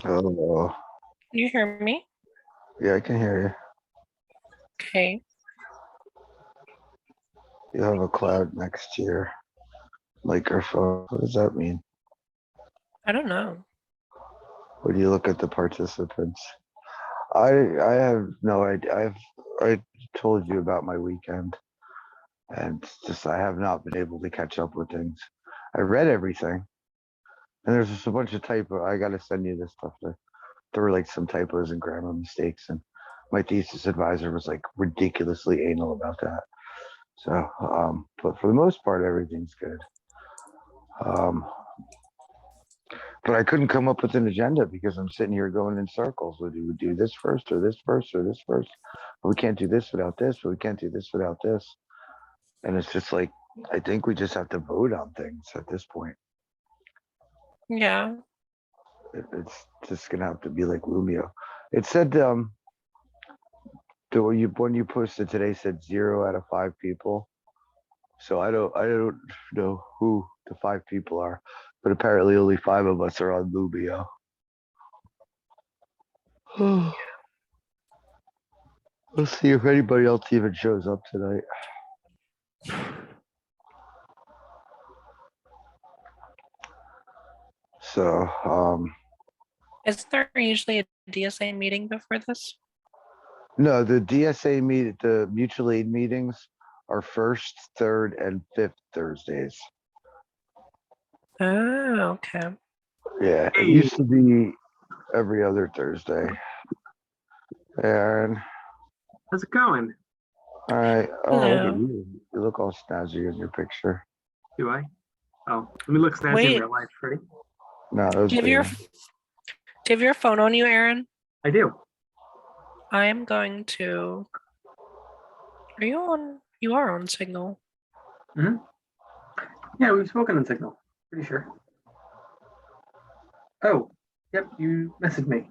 Oh, Can you hear me? yeah, I can hear Okay. you. You have a cloud next to your microphone. What does that mean? I don't know. When you look at the participants, I have no idea. I told you about my weekend, and just I have not been able to catch up with things. I read everything, and there's just a bunch of typo. I got to send you this stuff. There were like some typos and grammar mistakes, and my thesis advisor was like ridiculously anal about that. So, but for the most part, everything's good. Um, but I couldn't come up with an agenda because I'm sitting here going in circles. Would we do this first, or this first, or this first? But we can't do this without this, but we can't do this without this. And it's just like I think we just have to vote on things at this point. Yeah. It's just gonna have to be like Lumio. It said when you posted today said 0 out of 5 people. So I don't know who the 5 people are, but apparently only 5 of us are on Lumio. Let's see if anybody else even shows up tonight. So, Is there usually a DSA meeting before this? no, the DSA the mutual aid meetings are first, third, and fifth Thursdays. Oh, okay. Yeah, it used to be every other Thursday. Aaron, How's it going? all right. Oh, look at Hello. you. You look all snazzy in your picture. Do I? Oh, let me look snazzy in Wait. real life. Ready? No, that was Do you have your phone on you, Aaron? I do. I am going to. Are you on? You are on Signal. Yeah, we've spoken on Signal. Pretty sure. Oh, yep, you messaged me.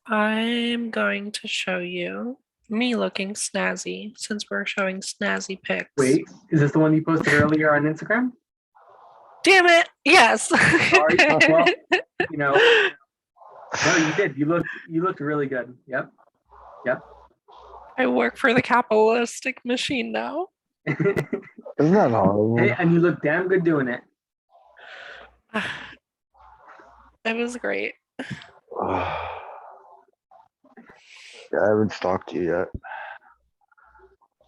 I'm going to show you me looking snazzy since we're showing snazzy pics. Wait, is this the one you posted earlier on Instagram? Damn it! Yes. Sorry. Well, you know, no, you did. You looked really good. Yep. I work for the capitalistic machine now. Isn't that horrible? Hey, and you look damn good doing it. It was great. Yeah, I haven't stalked you yet.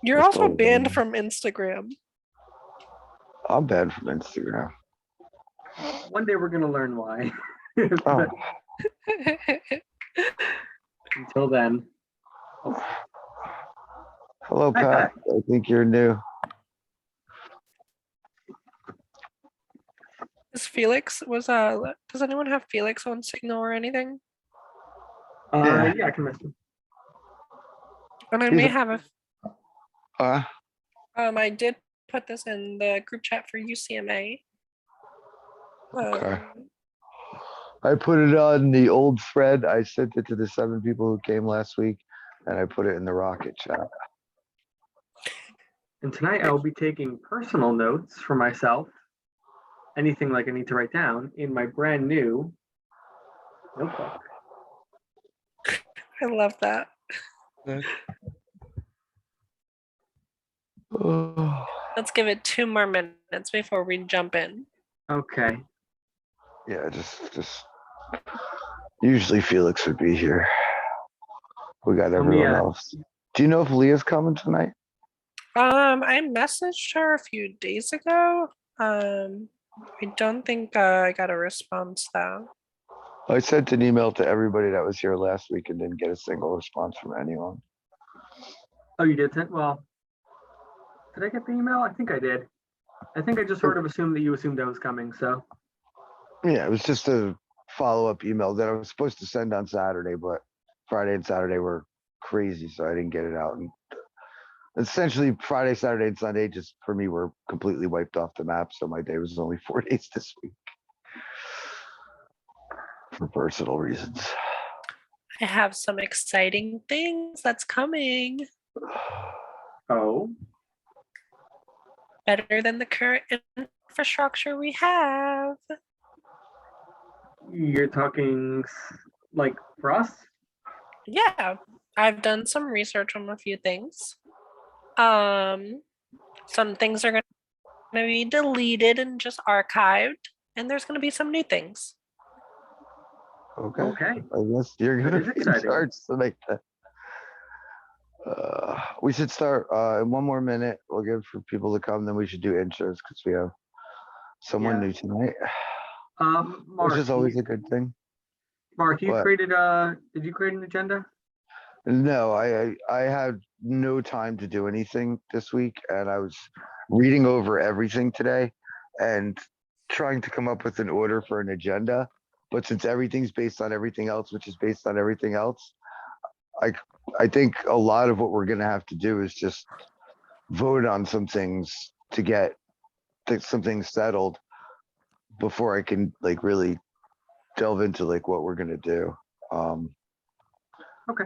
You're That's also all banned good. from Instagram. I'm banned from Instagram. One day we're gonna learn why. Oh, Until then. hello, Hi, Pat. I think you're new. Is Felix does anyone have Felix on Signal or anything? Yeah, I can miss him. And I He's may a- have Uh, I did put this in the group chat for UCMA. Okay. I put it on the old thread. I sent it to the 7 people who came last week, and I put it in the Rocket chat. And tonight I will be taking personal notes for myself. Anything like I need to write down in my brand new notebook. I love that. Oh, Let's give it 2 more minutes before we jump in. Okay. yeah, just usually Felix would be here. We got everyone else. Do you know if Leah's coming tonight? I messaged her a few days ago. I don't think I got a response though. I sent an email to everybody that was here last week and didn't get a single response from anyone. Oh, you did? Well, did I get the email? I think I did. I think I just sort of assumed that you assumed I was coming, so. Yeah, it was just a follow-up email that I was supposed to send on Saturday, but Friday and Saturday were crazy, so I didn't get it out. And essentially, Friday, Saturday, and Sunday just for me were completely wiped off the map, so my day was only 4 days this week for personal reasons. I have some exciting things that's coming. Oh. Better than the current infrastructure we have. You're talking like for us? Yeah, I've done some research on a few things. Some things are going to be deleted and just archived, and there's going to be some new things. Okay. Okay. I guess you're That gonna is be in exciting. charge tonight. We should start in one more minute. We'll give for people to come, then we should do intros because we have someone Yeah. new tonight, which Mark, is always a good thing. you What? created did you create an agenda? No, I had no time to do anything this week, and I was reading over everything today and trying to come up with an order for an agenda. But since everything's based on everything else, which is based on everything else, I I think a lot of what we're gonna have to do is just vote on some things to get some things settled before I can like really delve into like what we're gonna do. Um, Okay.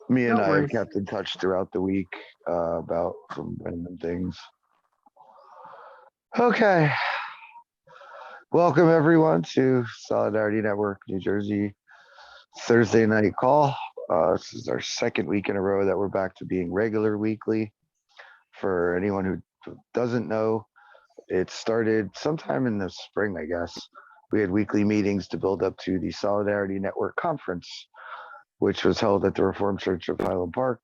Me and No I have worries. kept in touch throughout the week about some random things. Okay. Welcome everyone to Solidarity Network New Jersey Thursday night call. This is our second week in a row that we're back to being regular weekly. For anyone who doesn't know, it started sometime in the spring, I guess. We had weekly meetings to build up to the Solidarity Network Conference, which was held at the Reformed Church of Highland Park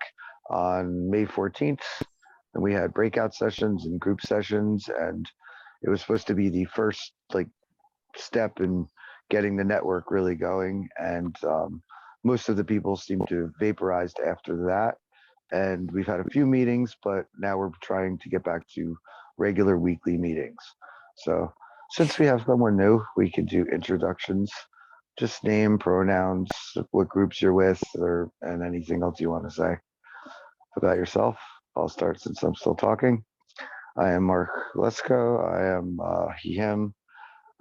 on May 14th. And we had breakout sessions and group sessions, and it was supposed to be the first like step in getting the network really going. And most of the people seem to have vaporized after that. And we've had a few meetings, but now we're trying to get back to regular weekly meetings. So since we have someone new, we can do introductions, just name, pronouns, what groups you're with, or and anything else you want to say about yourself. I'll start since I'm still talking. I am Mark Lesko. I am he, him.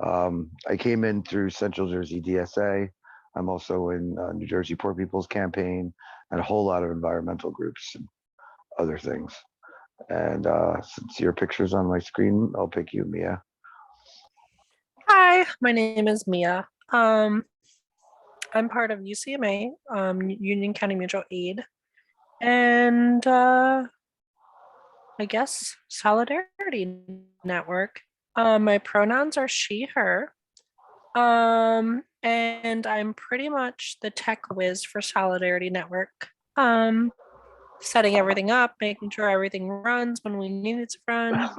I came in through Central Jersey DSA. I'm also in New Jersey Poor People's Campaign and a whole lot of environmental groups and other things. And since your picture's on my screen, I'll pick you, Mia. Hi, my name is Mia. I'm part of UCMA, Union County Mutual Aid, and I guess Solidarity Network. My pronouns are she, her. And I'm pretty much the tech whiz for Solidarity Network. Setting everything up, making sure everything runs when we need it to run,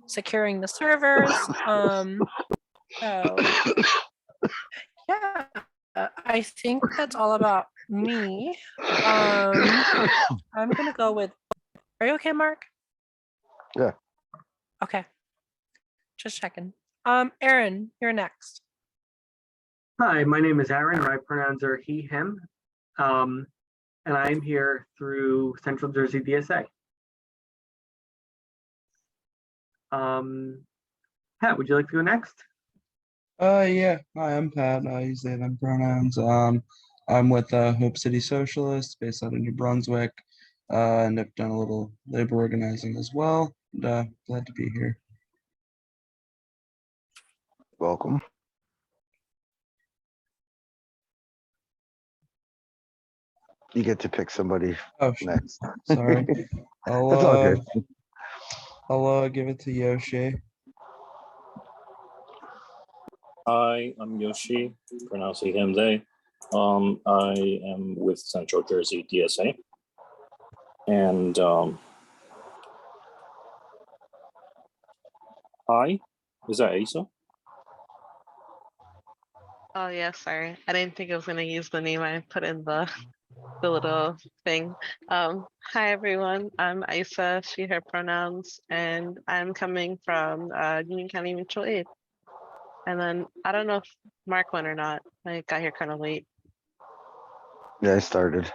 securing the servers. So yeah, I think that's all about me. I'm gonna go with. Are you okay, Mark? Yeah. Okay. Just checking. Aaron, you're next. Hi, my name is Aaron. My pronouns are he, him. And I'm here through Central Jersey DSA. Pat, would you like to go next? Yeah. Hi, I'm Pat. I use they them pronouns. I'm with Hope City Socialists based out of New Brunswick. And I've done a little labor organizing as well. And, glad to be here. Welcome. You get to pick somebody Oh, next. sorry. That's all good. I'll give it to Yoshi. Hi, I'm Yoshi, pronounce he, him, they. I am with Central Jersey DSA. And hi, is that Asa? Oh yeah, sorry. I didn't think I was gonna use the name I put in the little thing. Hi everyone. I'm Isa, she, her pronouns, and I'm coming from Union County Mutual Aid. And then I don't know if Mark went or not. I got here kind of late. Yeah, I started.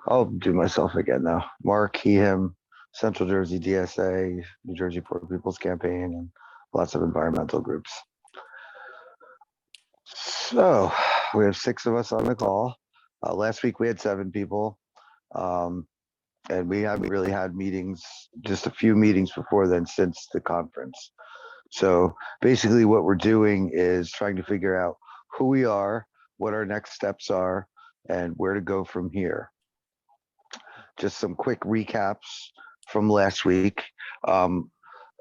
I'll do myself again though. Mark, he, him, Central Jersey DSA, New Jersey Poor People's Campaign, and lots of environmental groups. So we have 6 of us on the call. Last week we had 7 people. And we haven't really had meetings, just a few meetings before then since the conference. So basically what we're doing is trying to figure out who we are, what our next steps are, and where to go from here. Just some quick recaps from last week.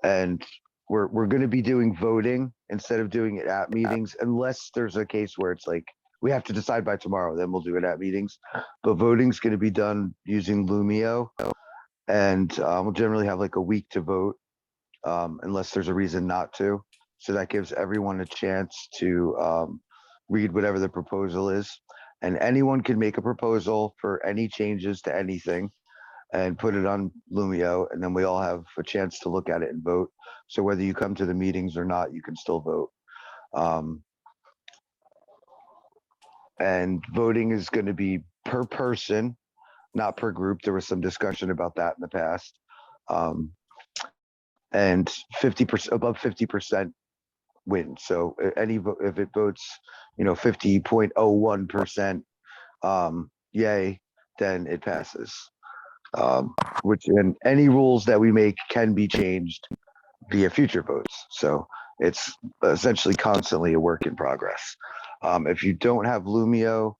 And we're going to be doing voting instead of doing it at meetings, unless there's a case where it's like, we have to decide by tomorrow, then we'll do it at meetings. But voting's going to be done using Lumio. And we'll generally have like a week to vote, unless there's a reason not to. So that gives everyone a chance to read whatever the proposal is. And anyone can make a proposal for any changes to anything and put it on Lumio, and then we all have a chance to look at it and vote. So whether you come to the meetings or not, you can still vote. And voting is going to be per person, not per group. There was some discussion about that in the past. And 50%, above 50% win. So any vote, if it votes, 50.01% yay, then it passes. Which, and any rules that we make can be changed via future votes. So it's essentially constantly a work in progress. If you don't have Lumio,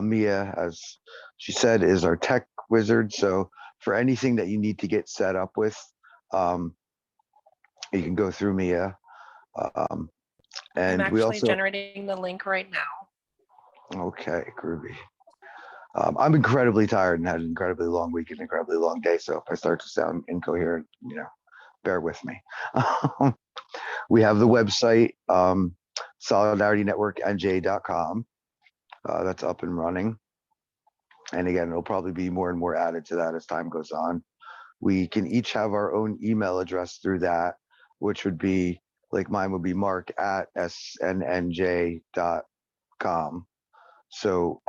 Mia, as she said, is our tech wizard. So for anything that you need to get set up with, you can go through Mia. I'm And we actually also, generating the link right now. okay, groovy. I'm incredibly tired and had an incredibly long week and an incredibly long day. So if I start to sound incoherent, bear with me. We have the website, solidaritynetworknj.com. That's up and running. And again, it'll probably be more and more added to that as time goes on. We can each have our own email address through that, which would be, like mine would be mark@snnj.com. So,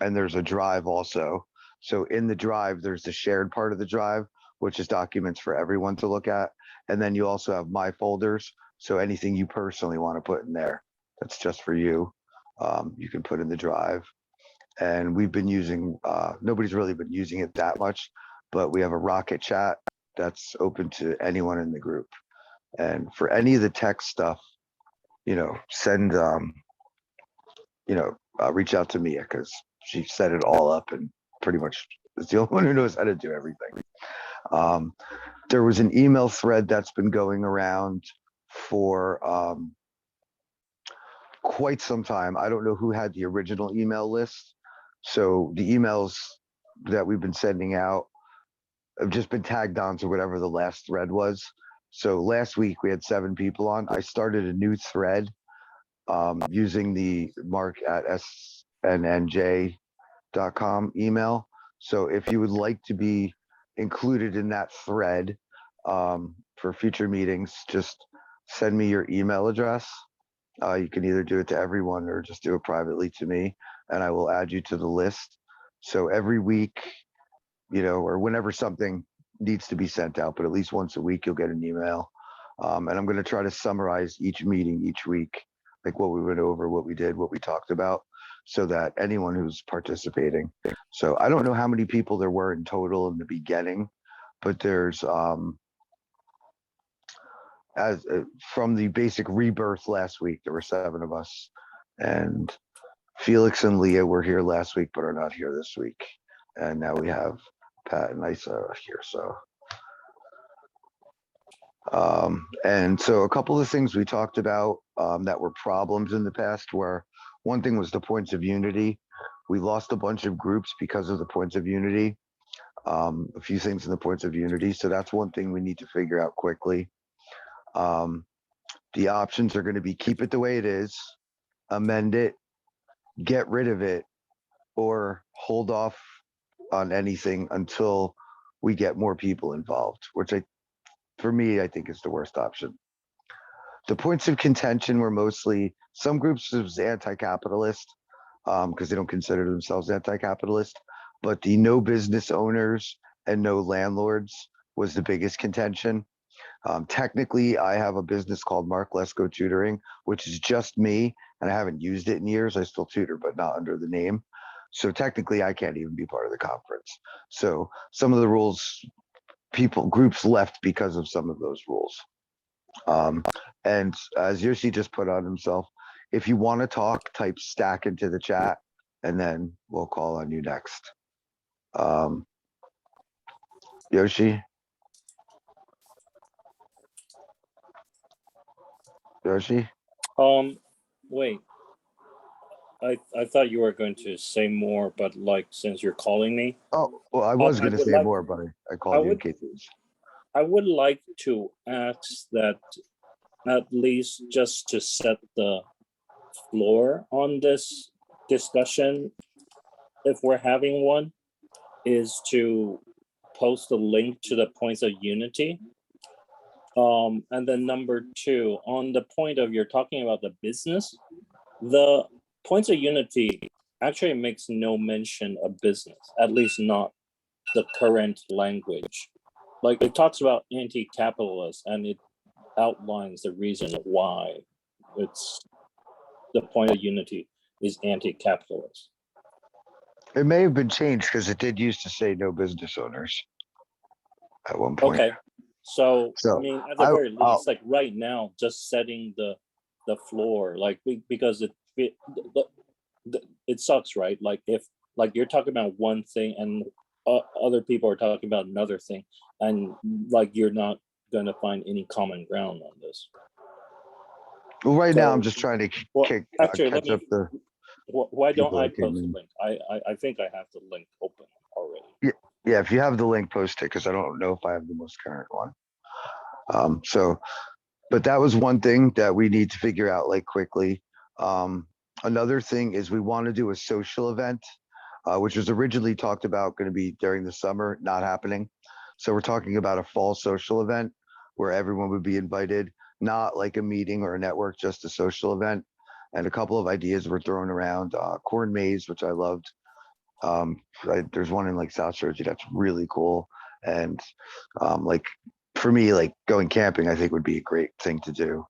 and there's a drive also. So in the drive, there's the shared part of the drive, which is documents for everyone to look at. And then you also have my folders. So anything you personally want to put in there, that's just for you. You can put in the drive. And we've been using, nobody's really been using it that much, but we have a Rocket Chat that's open to anyone in the group. And for any of the tech stuff, send, reach out to Mia, because she set it all up and pretty much is the only one who knows how to do everything. There was an email thread that's been going around for quite some time. I don't know who had the original email list. So the emails that we've been sending out have just been tagged on to whatever the last thread was. So last week we had 7 people on. I started a new thread using the mark@snnj.com email. So if you would like to be included in that thread for future meetings, just send me your email address. You can either do it to everyone or just do it privately to me, and I will add you to the list. So every week, or whenever something needs to be sent out, but at least once a week, you'll get an email. And I'm going to try to summarize each meeting each week, like what we went over, what we did, what we talked about, so that anyone who's participating. So I don't know how many people there were in total in the beginning, but there's from the basic rebirth last week, there were 7 of us, and Felix and Leah were here last week, but are not here this week. And now we have Pat and Isa here. So, and so a couple of things we talked about that were problems in the past were, one thing was the points of unity. We lost a bunch of groups because of the points of unity. A few things in the points of unity. So that's one thing we need to figure out quickly. The options are going to be keep it the way it is, amend it, get rid of it, or hold off on anything until we get more people involved, which for me, I think is the worst option. The points of contention were mostly, some groups was anti-capitalist because they don't consider themselves anti-capitalist, but the no business owners and no landlords was the biggest contention. Technically, I have a business called Mark Lesko Tutoring, which is just me, and I haven't used it in years. I still tutor, but not under the name. So technically I can't even be part of the conference. So some of the rules, groups left because of some of those rules. And as Yoshi just put on himself, if you want to talk, type stack into the chat and then we'll call on you next. Yoshi? Yoshi? Wait. I thought you were going to say more, but like since you're calling me, Oh, well, I was I going to would say like- more, but I I called you in would- case it was. I would like to ask that at least just to set the floor on this discussion, if we're having one, is to post a link to the points of unity. And then number two, on the point of you're talking about the business, the points of unity actually makes no mention of business, at least not the current language. Like it talks about anti-capitalist and it outlines the reason why it's the point of unity is anti-capitalist. It may have been changed because it did used to say no business owners at one point. Okay, so So, I mean, at the I- very I'll- least, like right now, just setting the floor, like because it sucks, right? Like if like you're talking about one thing and other people are talking about another thing, and like you're not gonna find any common ground on this. Well, right now I'm So- just trying to Well, catch let me- up the. Why don't people I that came post a in. link? I think I have the link open already. Yeah, if you have the link, post it because I don't know if I have the most current one. But that was one thing that we need to figure out like quickly. Another thing is we want to do a social event, which was originally talked about going to be during the summer, not happening. So we're talking about a fall social event where everyone would be invited, not like a meeting or a network, just a social event. And a couple of ideas were thrown around, corn maze, which I loved. There's one in like South Jersey that's really cool. And like for me, like going camping, I think would be a great thing to do,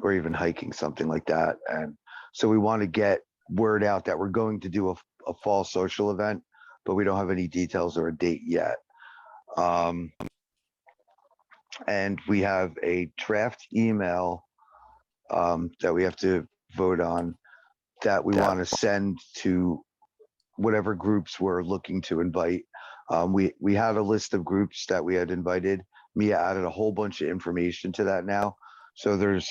or even hiking, something like that. And so we want to get word out that we're going to do a fall social event, but we don't have any details or a date yet. And we have a draft email that we have to vote on that we want to send to whatever groups we're looking to invite. We had a list of groups that we had invited. Mia added a whole bunch of information to that now. So there's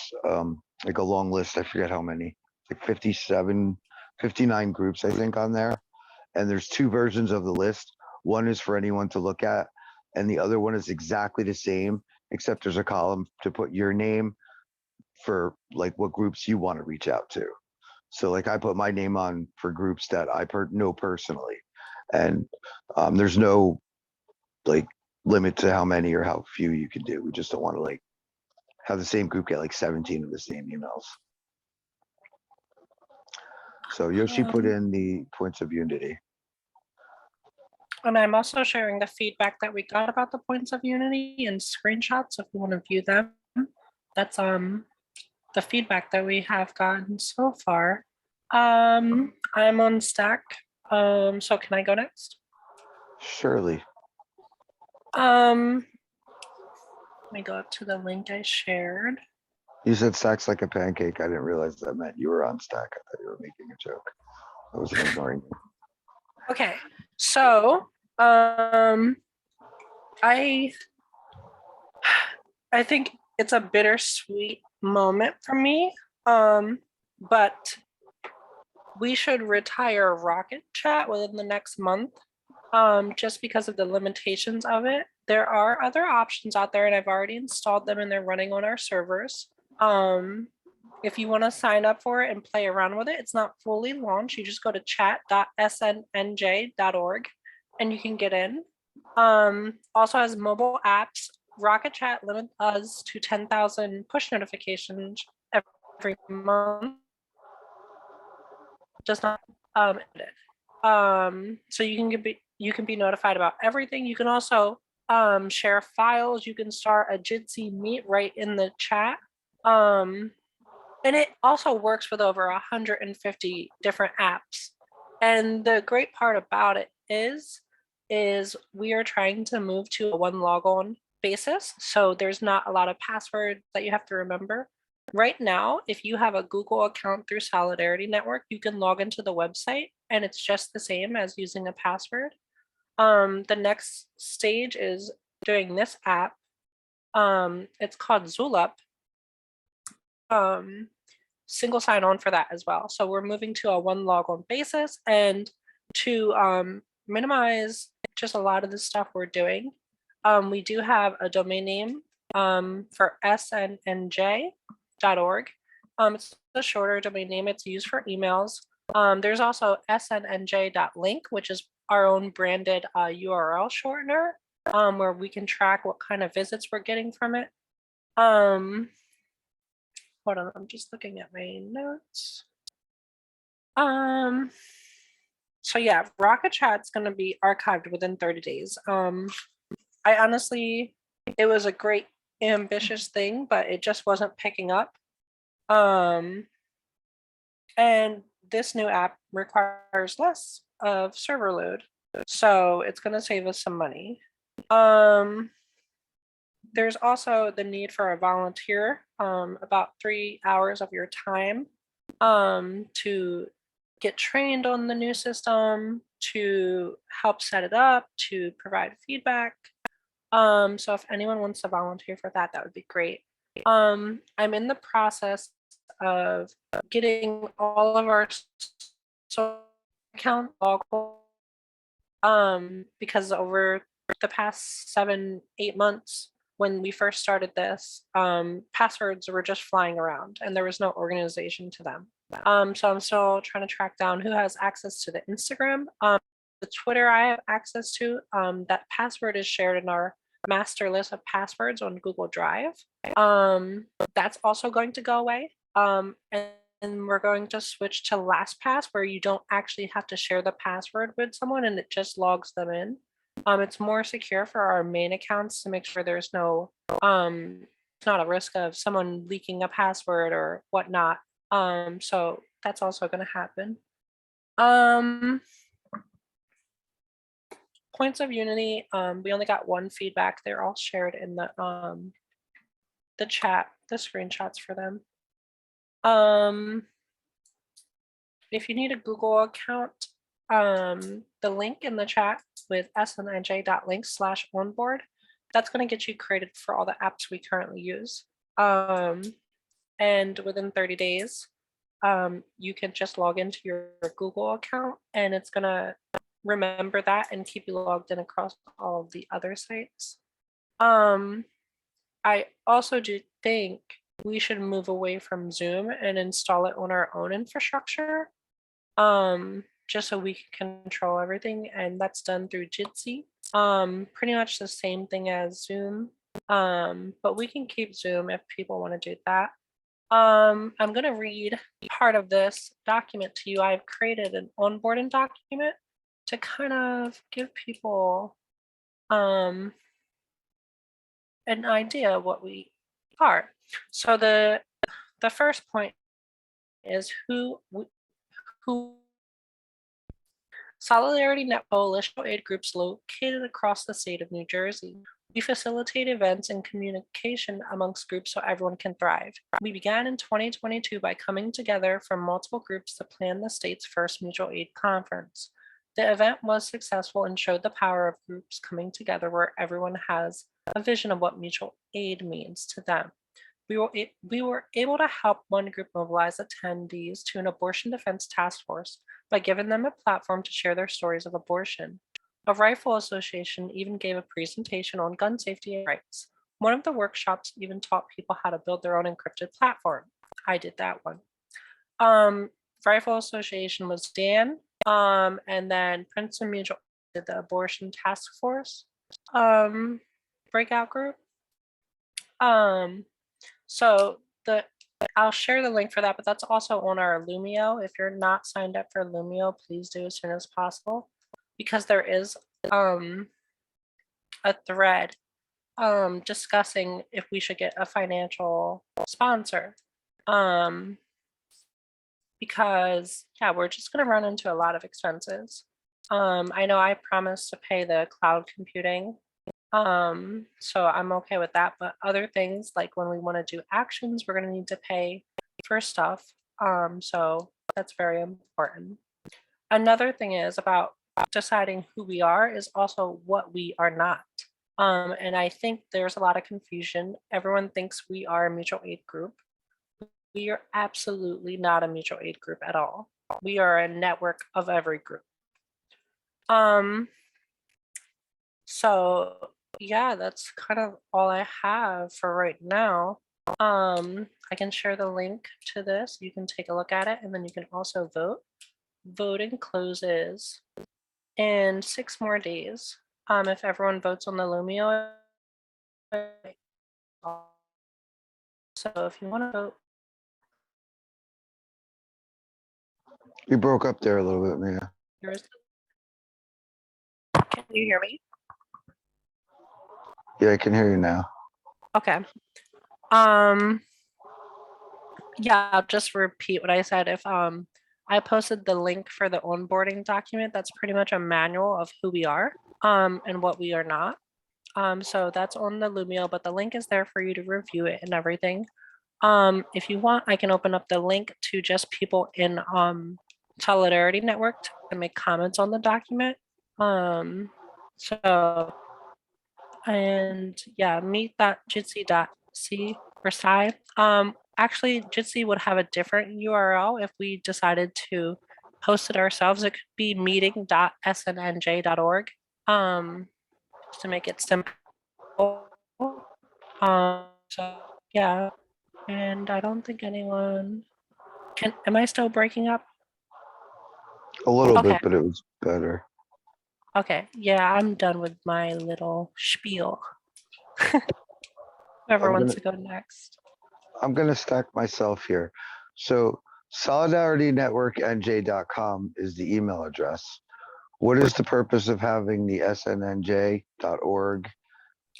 like a long list. I forget how many, like 57, 59 groups, I think, on there. And there's two versions of the list. One is for anyone to look at, and the other one is exactly the same, except there's a column to put your name for like what groups you want to reach out to. So like I put my name on for groups that I know personally, and there's no like limit to how many or how few you can do. We just don't want to like have the same group get like 17 of the same emails. So Yoshi put in the points of unity. And I'm also sharing the feedback that we got about the points of unity and screenshots if you want to view them. That's the feedback that we have gotten so far. I'm on Stack. So can I go next? Surely. Let me go up to the link I shared. You said stacks like a pancake. I didn't realize that meant you were on stack. I thought you were making a joke. I was ignoring you. Okay, so I think it's a bittersweet moment for me. But we should retire Rocket Chat within the next month. Just because of the limitations of it. There are other options out there, and I've already installed them and they're running on our servers. If you want to sign up for it and play around with it, it's not fully launched. You just go to chat.snnj.org and you can get in. Also has mobile apps. Rocket Chat limits us to 10,000 push notifications every month. Does not so you can be notified about everything. You can also share files. You can start a Jitsi meet right in the chat. And it also works with over 150 different apps. And the great part about it is we are trying to move to a one log-on basis. So there's not a lot of passwords that you have to remember. Right now, if you have a Google account through Solidarity Network, you can log into the website and it's just the same as using a password. The next stage is doing this app. It's called Zulip. Single sign-on for that as well. So we're moving to a one log-on basis, and to minimize just a lot of the stuff we're doing, we do have a domain name for snnj.org. It's a shorter domain name. It's used for emails. There's also snnj.link, which is our own branded URL shortener, where we can track what kind of visits we're getting from it. Hold on, I'm just looking at my notes. So yeah, Rocket Chat's gonna be archived within 30 days. I honestly, it was a great ambitious thing, but it just wasn't picking up. And this new app requires less of server load, so it's gonna save us some money. There's also the need for a volunteer, about 3 hours of your time, to get trained on the new system, to help set it up, to provide feedback. So if anyone wants to volunteer for that, that would be great. I'm in the process of getting all of our account because over the past 7-8 months, when we first started this, passwords were just flying around and there was no organization to them. So I'm still trying to track down who has access to the Instagram. The Twitter I have access to, that password is shared in our master list of passwords on Google Drive. That's also going to go away. And we're going to switch to LastPass, where you don't actually have to share the password with someone and it just logs them in. It's more secure for our main accounts to make sure there's no, it's not a risk of someone leaking a password or whatnot. So that's also going to happen. Points of Unity, we only got one feedback. They're all shared in the chat, the screenshots for them. If you need a Google account, the link in the chat with snnj.link/onboard, that's going to get you created for all the apps we currently use. And within 30 days, you can just log into your Google account and it's going to remember that and keep you logged in across all of the other sites. I also do think we should move away from Zoom and install it on our own infrastructure, just so we can control everything, and that's done through Jitsi. Pretty much the same thing as Zoom, but we can keep Zoom if people want to do that. I'm going to read part of this document to you. I've created an onboarding document to kind of give people an idea of what we are. So the first point is who Solidarity Net Coalition aid groups located across the state of New Jersey. We facilitate events and communication amongst groups so everyone can thrive. We began in 2022 by coming together from multiple groups to plan the state's first mutual aid conference. The event was successful and showed the power of groups coming together where everyone has a vision of what mutual aid means to them. We were able to help one group mobilize attendees to an abortion defense task force by giving them a platform to share their stories of abortion. A rifle association even gave a presentation on gun safety and rights. One of the workshops even taught people how to build their own encrypted platform. I did that one. Rifle Association was Dan, and then Princeton Mutual did the abortion task force breakout group. So I'll share the link for that, but that's also on our Lumio. If you're not signed up for Lumio, please do as soon as possible, because there is a thread discussing if we should get a financial sponsor. because yeah, we're just gonna run into a lot of expenses. I know I promised to pay the cloud computing. So I'm okay with that, but other things like when we want to do actions, we're gonna need to pay for stuff. So that's very important. Another thing is about deciding who we are is also what we are not. And I think there's a lot of confusion. Everyone thinks we are a mutual aid group. We are absolutely not a mutual aid group at all. We are a network of every group. So yeah, that's kind of all I have for right now. I can share the link to this. You can take a look at it and then you can also vote. Voting closes in 6 more days. If everyone votes on the Lumio. So if you want to vote, You broke up there a little bit, Mia. here's. Can you hear me? Yeah, I can hear you now. Okay. Yeah, I'll just repeat what I said. If I posted the link for the onboarding document, that's pretty much a manual of who we are and what we are not. So that's on the Lumio, but the link is there for you to review it and everything. If you want, I can open up the link to just people in Solidarity Network to make comments on the document. So, and yeah, meet.jitsi.c for Sci. Actually, Jitsi would have a different URL if we decided to host it ourselves. It could be meeting.snnj.org. Just to make it simple. So yeah, and I don't think anyone am I still breaking up? A little Okay. bit, but it was better. Okay, yeah, I'm done with my little spiel. Whoever wants to go next. I'm gonna stack myself here. So solidaritynetworknj.com is the email address. What is the purpose of having the snnj.org?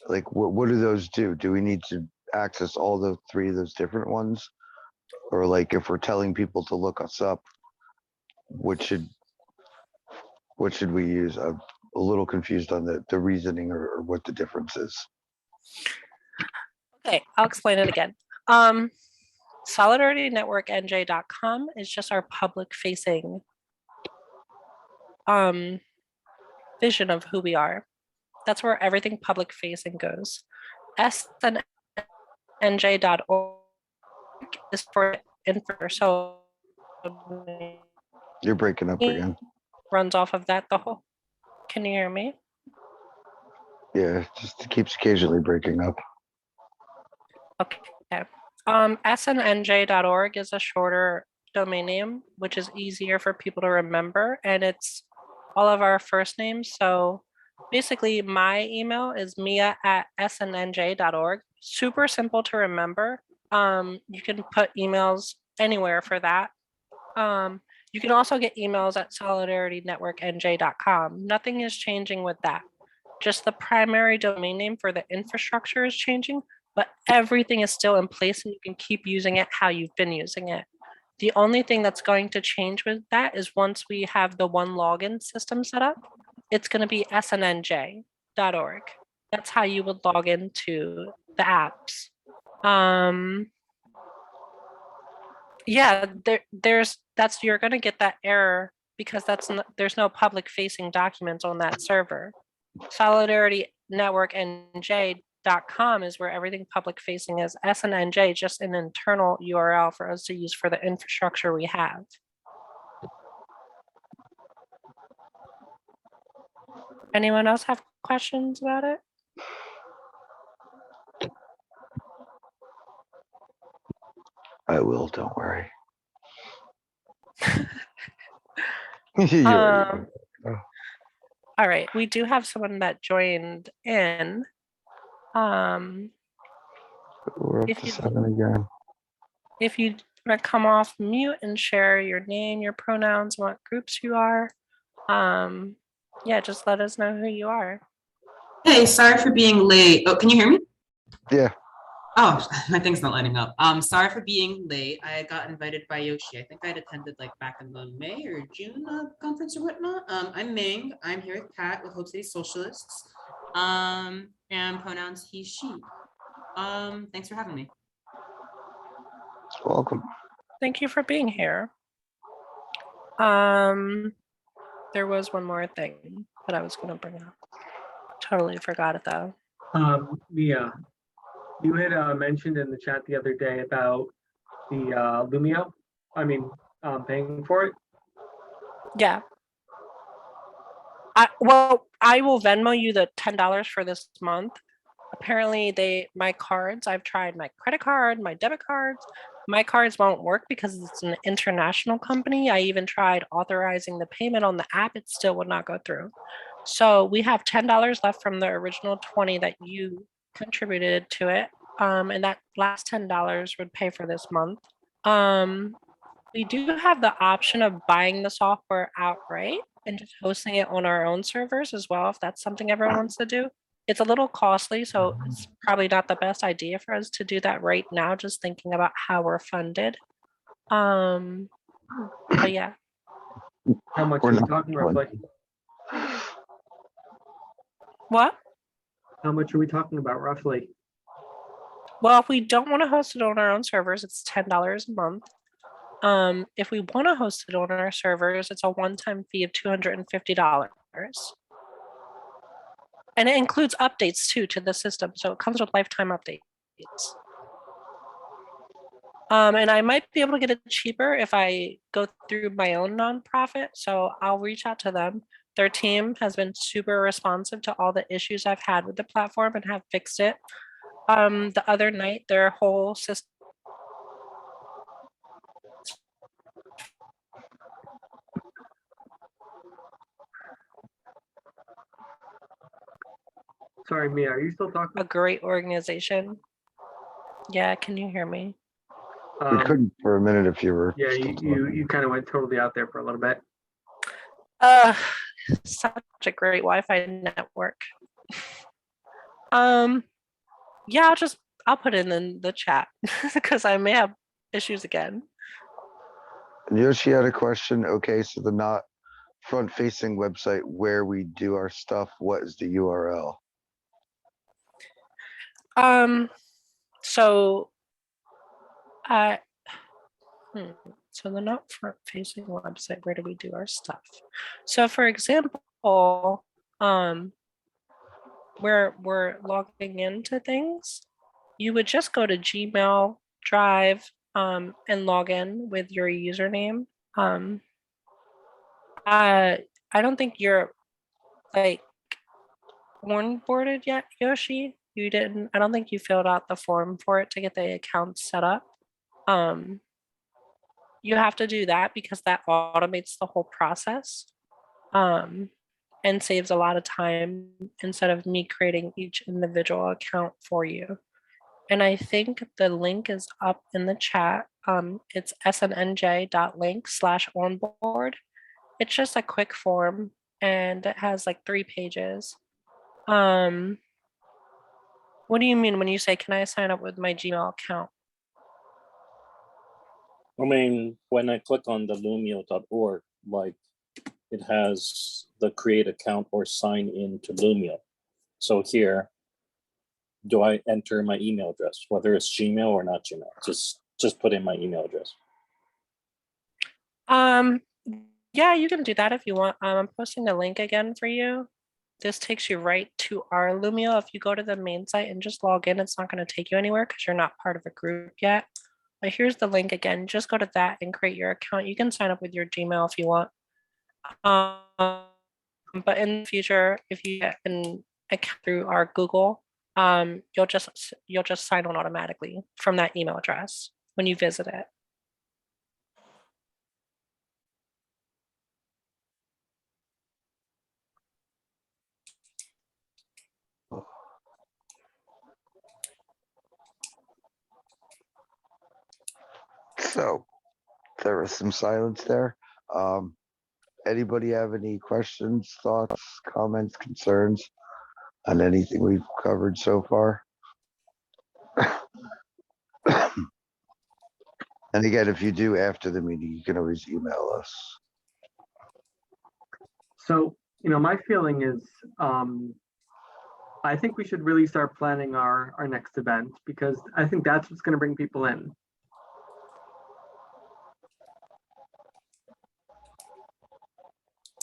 Like, what do those do? Do we need to access all the 3 of those different ones? Or like, if we're telling people to look us up, what should we use? I'm a little confused on the reasoning or what the difference is. Okay, I'll explain it again. SolidarityNetworkNJ.com is just our public facing vision of who we are. That's where everything public facing goes. SNNJ.org is for info. So You're breaking up again. runs off of that the whole. Can you hear me? Yeah, just keeps occasionally breaking up. Okay. SNNJ.org is a shorter domain name, which is easier for people to remember, and it's all of our first names. So basically, my email is mia@snnj.org. Super simple to remember. You can put emails anywhere for that. You can also get emails at solidaritynetworknj.com. Nothing is changing with that. Just the primary domain name for the infrastructure is changing, but everything is still in place and you can keep using it how you've been using it. The only thing that's going to change with that is once we have the one login system set up, it's going to be snnj.org. That's how you would log into the apps. Yeah, you're going to get that error because there's no public facing documents on that server. Solidarity Network NJ.com is where everything public facing is. SNNJ, just an internal URL for us to use for the infrastructure we have. Anyone else have questions about it? I will, don't worry. All right, we do have someone that joined in. We're up to 7 again. If you want to come off mute and share your name, your pronouns, what groups you are, yeah, just let us know who you are. Hey, sorry for being late. Oh, can you hear me? Yeah. Oh, my thing's not lining up. Sorry for being late. I got invited by Yoshi. I think I had attended like back in the May or June conference or whatnot. I'm Ming. I'm here with Pat with Hope City Socialists. And pronouns he, she. Thanks for having me. Welcome. Thank you for being here. There was one more thing that I was going to bring up. Totally forgot it though. Mia, you had mentioned in the chat the other day about the Lumio. I mean, paying for it. Yeah. I will Venmo you the $10 for this month. Apparently my cards, I've tried my credit card, my debit cards. My cards won't work because it's an international company. I even tried authorizing the payment on the app. It still would not go through. So we have $10 left from the original 20 that you contributed to it. And that last $10 would pay for this month. We do have the option of buying the software outright and just hosting it on our own servers as well, if that's something everyone wants to do. It's a little costly, so it's probably not the best idea for us to do that right now, just thinking about how we're funded. But yeah. How much We're are we not talking roughly? What? How much are we talking about roughly? Well, if we don't want to host it on our own servers, it's $10 a month. If we want to host it on our servers, it's a one-time fee of $250. And it includes updates too to the system. So it comes with lifetime updates. And I might be able to get it cheaper if I go through my own nonprofit. So I'll reach out to them. Their team has been super responsive to all the issues I've had with the platform and have fixed it. The other night, their whole system. Sorry, Mia, are you still talking? A great organization. Yeah, can you hear me? We couldn't for a minute if you were. Yeah, still talking. you kind of went totally out there for a little bit. Such a great Wi-Fi network. Yeah, I'll put it in the chat because I may have issues again. And Yoshi had a question. Okay, so the not front-facing website where we do our stuff, what is the URL? So so the not front facing website, where do we do our stuff? So for example, where we're logging into things, you would just go to Gmail, Drive, and log in with your username. I don't think you're like onboarded yet, Yoshi. You didn't. I don't think you filled out the form for it to get the account set up. You have to do that because that automates the whole process, and saves a lot of time instead of me creating each individual account for you. And I think the link is up in the chat. It's snnj.link/onboard. It's just a quick form and it has like 3 pages. What do you mean when you say, can I sign up with my Gmail account? I mean, when I click on the lumio.org, like it has the create account or sign in to Lumio. So here, do I enter my email address, whether it's Gmail or not Gmail? Just put in my email address. Yeah, you can do that if you want. I'm posting the link again for you. This takes you right to our Lumio. If you go to the main site and just log in, it's not going to take you anywhere because you're not part of a group yet. But here's the link again. Just go to that and create your account. You can sign up with your Gmail if you want. But in the future, if you get an account through our Google, you'll just sign on automatically from that email address when you visit it. So there was some silence there. Anybody have any questions, thoughts, comments, concerns on anything we've covered so far? And again, if you do after the meeting, you can always email us. So, my feeling is, I think we should really start planning our next event, because I think that's what's going to bring people in.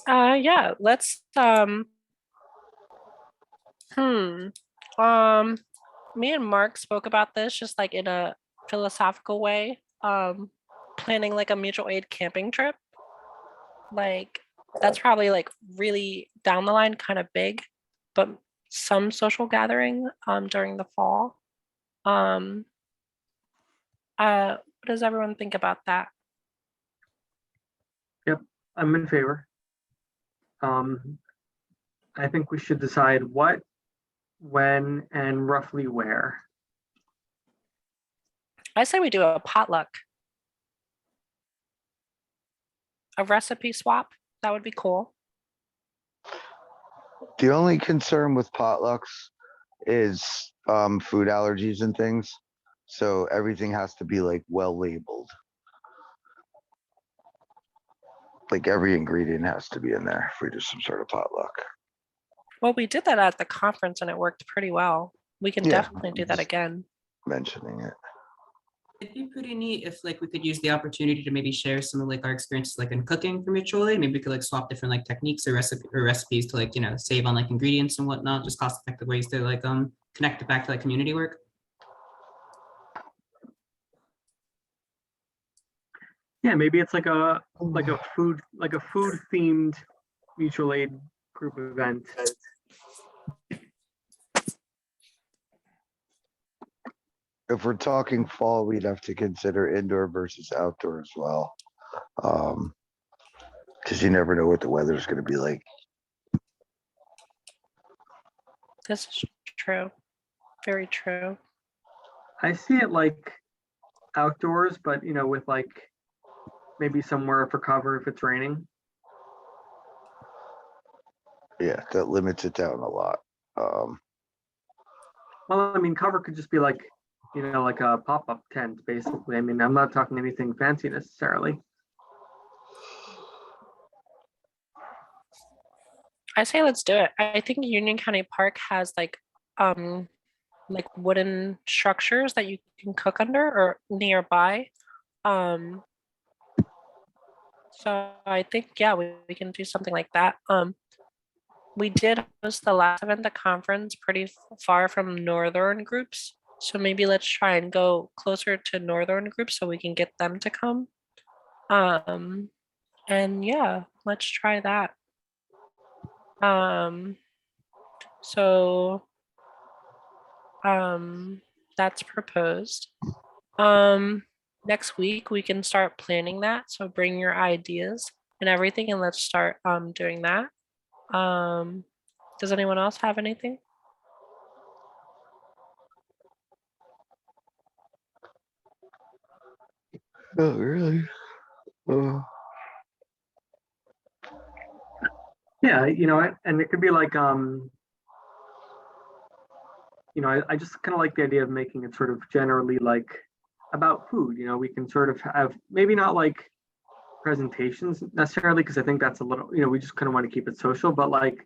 Yeah, let's me and Mark spoke about this just like in a philosophical way. Planning like a mutual aid camping trip. Like that's probably like really down the line, kind of big, but some social gathering during the fall. What does everyone think about that? I'm in favor. I think we should decide what, when, and roughly where. I say we do a potluck. A recipe swap. That would be cool. The only concern with potlucks is food allergies and things. So everything has to be like well labeled. Like every ingredient has to be in there if we do some sort of potluck. Well, we did that at the conference and it worked pretty well. We can Yeah, definitely do that just- again. Mentioning it. It'd be pretty neat if like we could use the opportunity to maybe share some of like our experiences like in cooking for mutual aid. Maybe we could like swap different like techniques or recipes to like, save on like ingredients and whatnot, just cost effective ways to like connect it back to like community work. Yeah, maybe it's like a food themed mutual aid group event. If we're talking fall, we'd have to consider indoor versus outdoor as well. Because you never know what the weather's gonna be like. This is true. Very true. I see it like outdoors, but with like maybe somewhere for cover if it's raining. Yeah, that limits it down a lot. Well, I mean, cover could just be like, like a pop-up tent, basically. I mean, I'm not talking anything fancy necessarily. I say let's do it. I think Union County Park has like wooden structures that you can cook under or nearby. So I think yeah, we can do something like that. We did host the last event, the conference, pretty far from northern groups. So maybe let's try and go closer to northern groups so we can get them to come. And yeah, let's try that. So that's proposed. Next week we can start planning that. So bring your ideas and everything and let's start doing that. Does anyone else have anything? Oh, really? Oh. Yeah, and it could be like, I just kind of like the idea of making it sort of generally like about food. We can sort of have maybe not like presentations necessarily, because I think that's a little, we just kind of want to keep it social, but like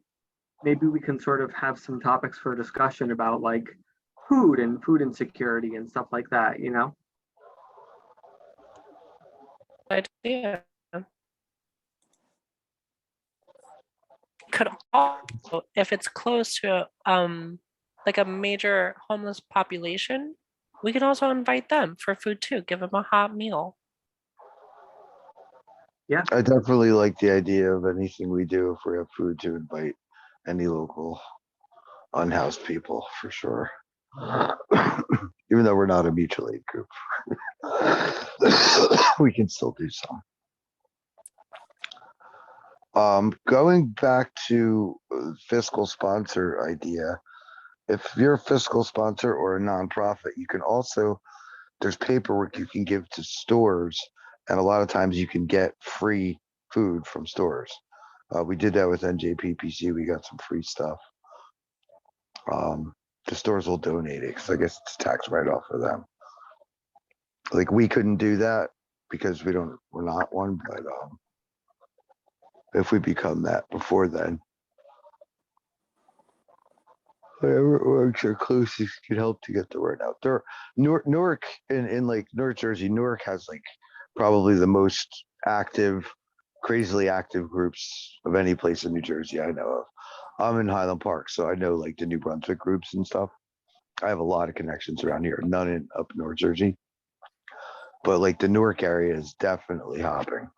maybe we can sort of have some topics for discussion about like food and food insecurity and stuff like that, Idea. Could also, if it's close to like a major homeless population, we can also invite them for food too. Give them a hot meal. I definitely like the idea of anything we do if we have food to invite any local unhoused people for sure. Even though we're not a mutual aid group, we can still do some. Going back to fiscal sponsor idea, if you're a fiscal sponsor or a nonprofit, you can also, there's paperwork you can give to stores, and a lot of times you can get free food from stores. We did that with NJPPC. We got some free stuff. The stores will donate it because I guess it's tax write-off for them. Like we couldn't do that because we're not one, but if we become that before then, whatever orgs are closest can help to get the word out there. Newark in like North Jersey, Newark has like probably the most active, crazily active groups of any place in New Jersey I know of. I'm in Highland Park, so I know like the New Brunswick groups and stuff. I have a lot of connections around here, none in up North Jersey. But like the Newark area is definitely hopping.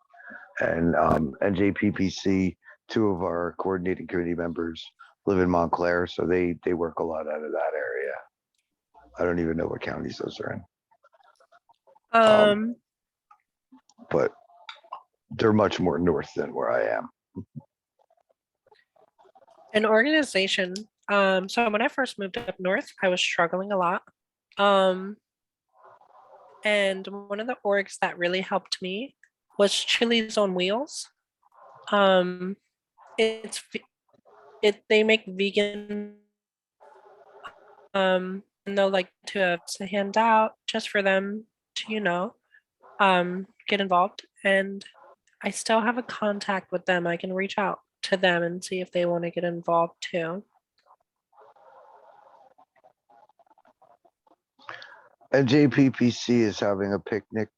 And NJPPC, two of our coordinating committee members live in Montclair, so they work a lot out of that area. I don't even know what counties those are in. But they're much more north than where I am. An organization. So when I first moved up north, I was struggling a lot. And one of the orgs that really helped me was Chili's on Wheels. They make vegan, and they'll like to hand out just for them to, get involved. And I still have a contact with them. I can reach out to them and see if they want to get involved too. NJPPC is having a picnic,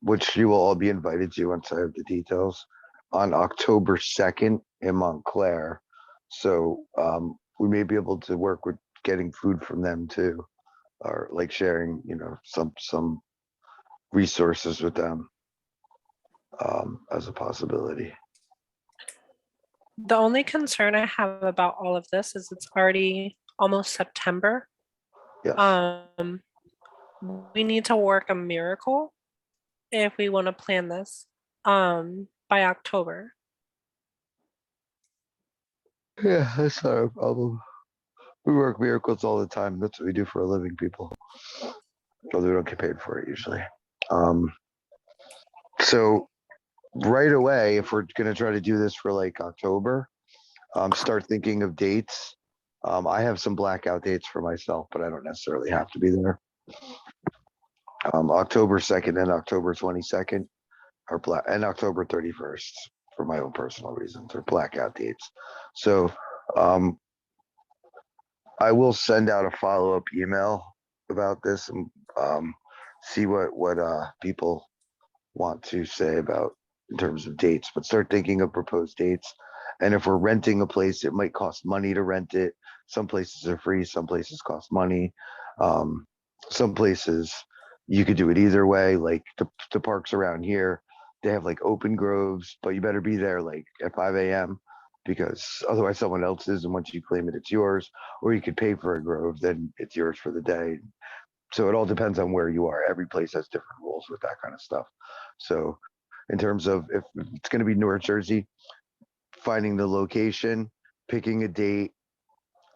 which you will all be invited to once I have the details, on October 2nd in Montclair. So we may be able to work with getting food from them too, or like sharing, some resources with them as a possibility. The only concern I have about all of this is it's already almost September. Yes. We need to work a miracle if we want to plan this by October. Yeah, that's not a problem. We work miracles all the time. That's what we do for a living, people. Although we don't get paid for it usually. So right away, if we're gonna try to do this for like October, start thinking of dates. I have some blackout dates for myself, but I don't necessarily have to be there. October 2nd and October 22nd are and October 31st for my own personal reasons are blackout dates. So I will send out a follow-up email about this and see what people want to say about in terms of dates, but start thinking of proposed dates. And if we're renting a place, it might cost money to rent it. Some places are free, some places cost money. Some places you could do it either way, like the parks around here, they have like open groves, but you better be there like at 5 a.m. because otherwise someone else is, and once you claim it, it's yours. Or you could pay for a grove, then it's yours for the day. So it all depends on where you are. Every place has different rules with that kind of stuff. So in terms of if it's going to be North Jersey, finding the location, picking a date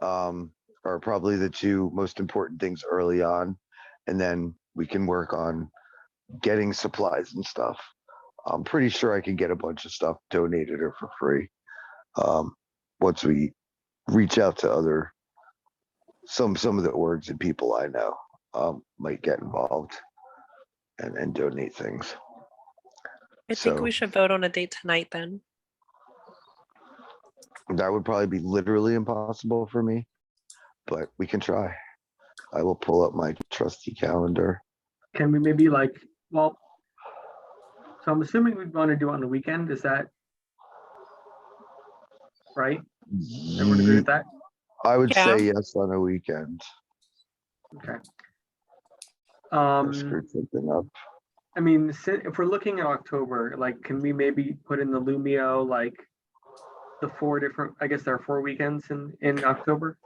are probably the two most important things early on. And then we can work on getting supplies and stuff. I'm pretty sure I can get a bunch of stuff donated or for free. Once we reach out to some of the orgs and people I know might get involved and donate things. I think we should vote on a date tonight then. That would probably be literally impossible for me, but we can try. I will pull up my trusty calendar. Can we maybe so I'm assuming we want to do it on the weekend, is that right? Everyone agree with that? I would Yeah. say yes on a weekend. Okay. Screw something up. I mean, if we're looking at October, can we maybe put in the Lumio, the 4 different, I guess there are 4 weekends in October?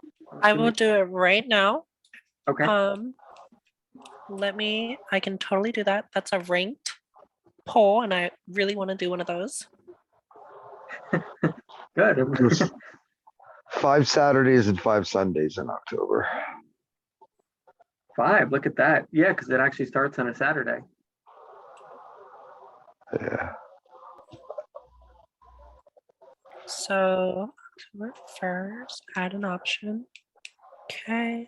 I will do it right now. Okay, I can totally do that. That's a ranked poll, and I really want to do one of those. good. There's 5 Saturdays and 5 Sundays in October. 5, look at that. Yeah, because it actually starts on a Saturday. Yeah. So October 1st, add an option. Okay.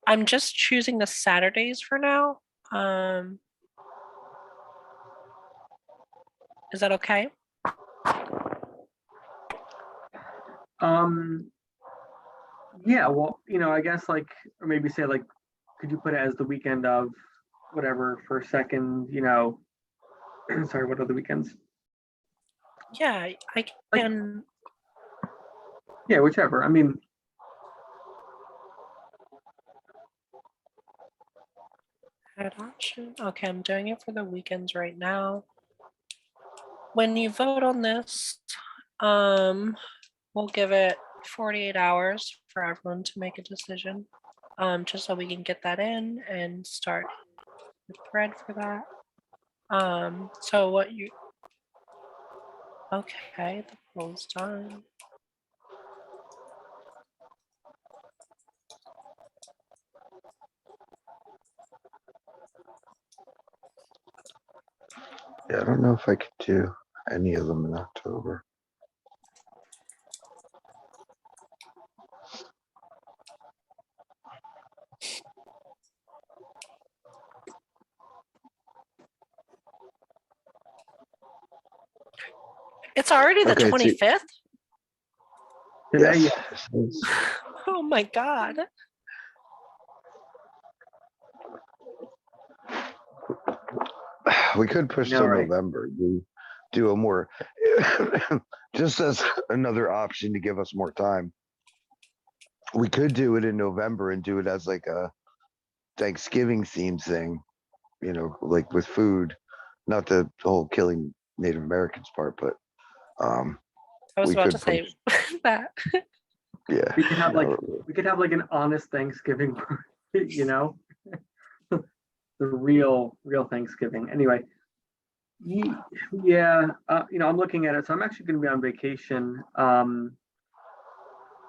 I'm just choosing the Saturdays for now. Is that okay? Yeah, well, I guess like, or maybe say like, could you put it as the weekend of whatever, first, second, sorry, what are the weekends? Yeah, I can. Yeah, whichever. I mean, Add option. Okay, I'm doing it for the weekends right now. When you vote on this, we'll give it 48 hours for everyone to make a decision. Just so we can get that in and start the thread for that. So what you okay, the poll's done. Yeah, I don't know if I could do any of them in October. It's already the Okay, so- 25th. today, Yes. Oh my god. We could push know, till right? November. Do a more, just as another option to give us more time. We could do it in November and do it as like a Thanksgiving theme thing, like with food, not the whole killing Native Americans part, but I was we about could to say that. yeah. We could have like no, we could have like an honest Thanksgiving, the real Thanksgiving. Anyway, yeah, I'm looking at it. So I'm actually going to be on vacation.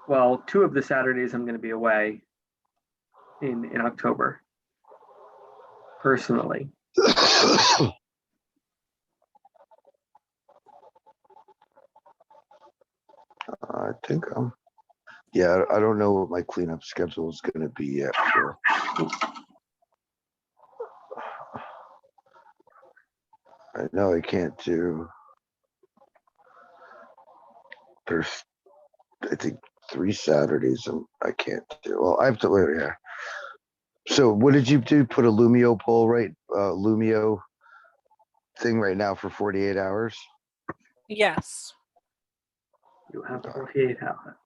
Well, 2 of the Saturdays I'm going to be away in October, personally. I think yeah, I don't know what my cleanup schedule is going to be yet. I know I can't do. There's, I think 3 Saturdays I can't do. Well, I have to wait. Yeah. So what did you do? Put a Lumio poll, right? Lumio thing right now for 48 hours. Yes. You have 48 hours.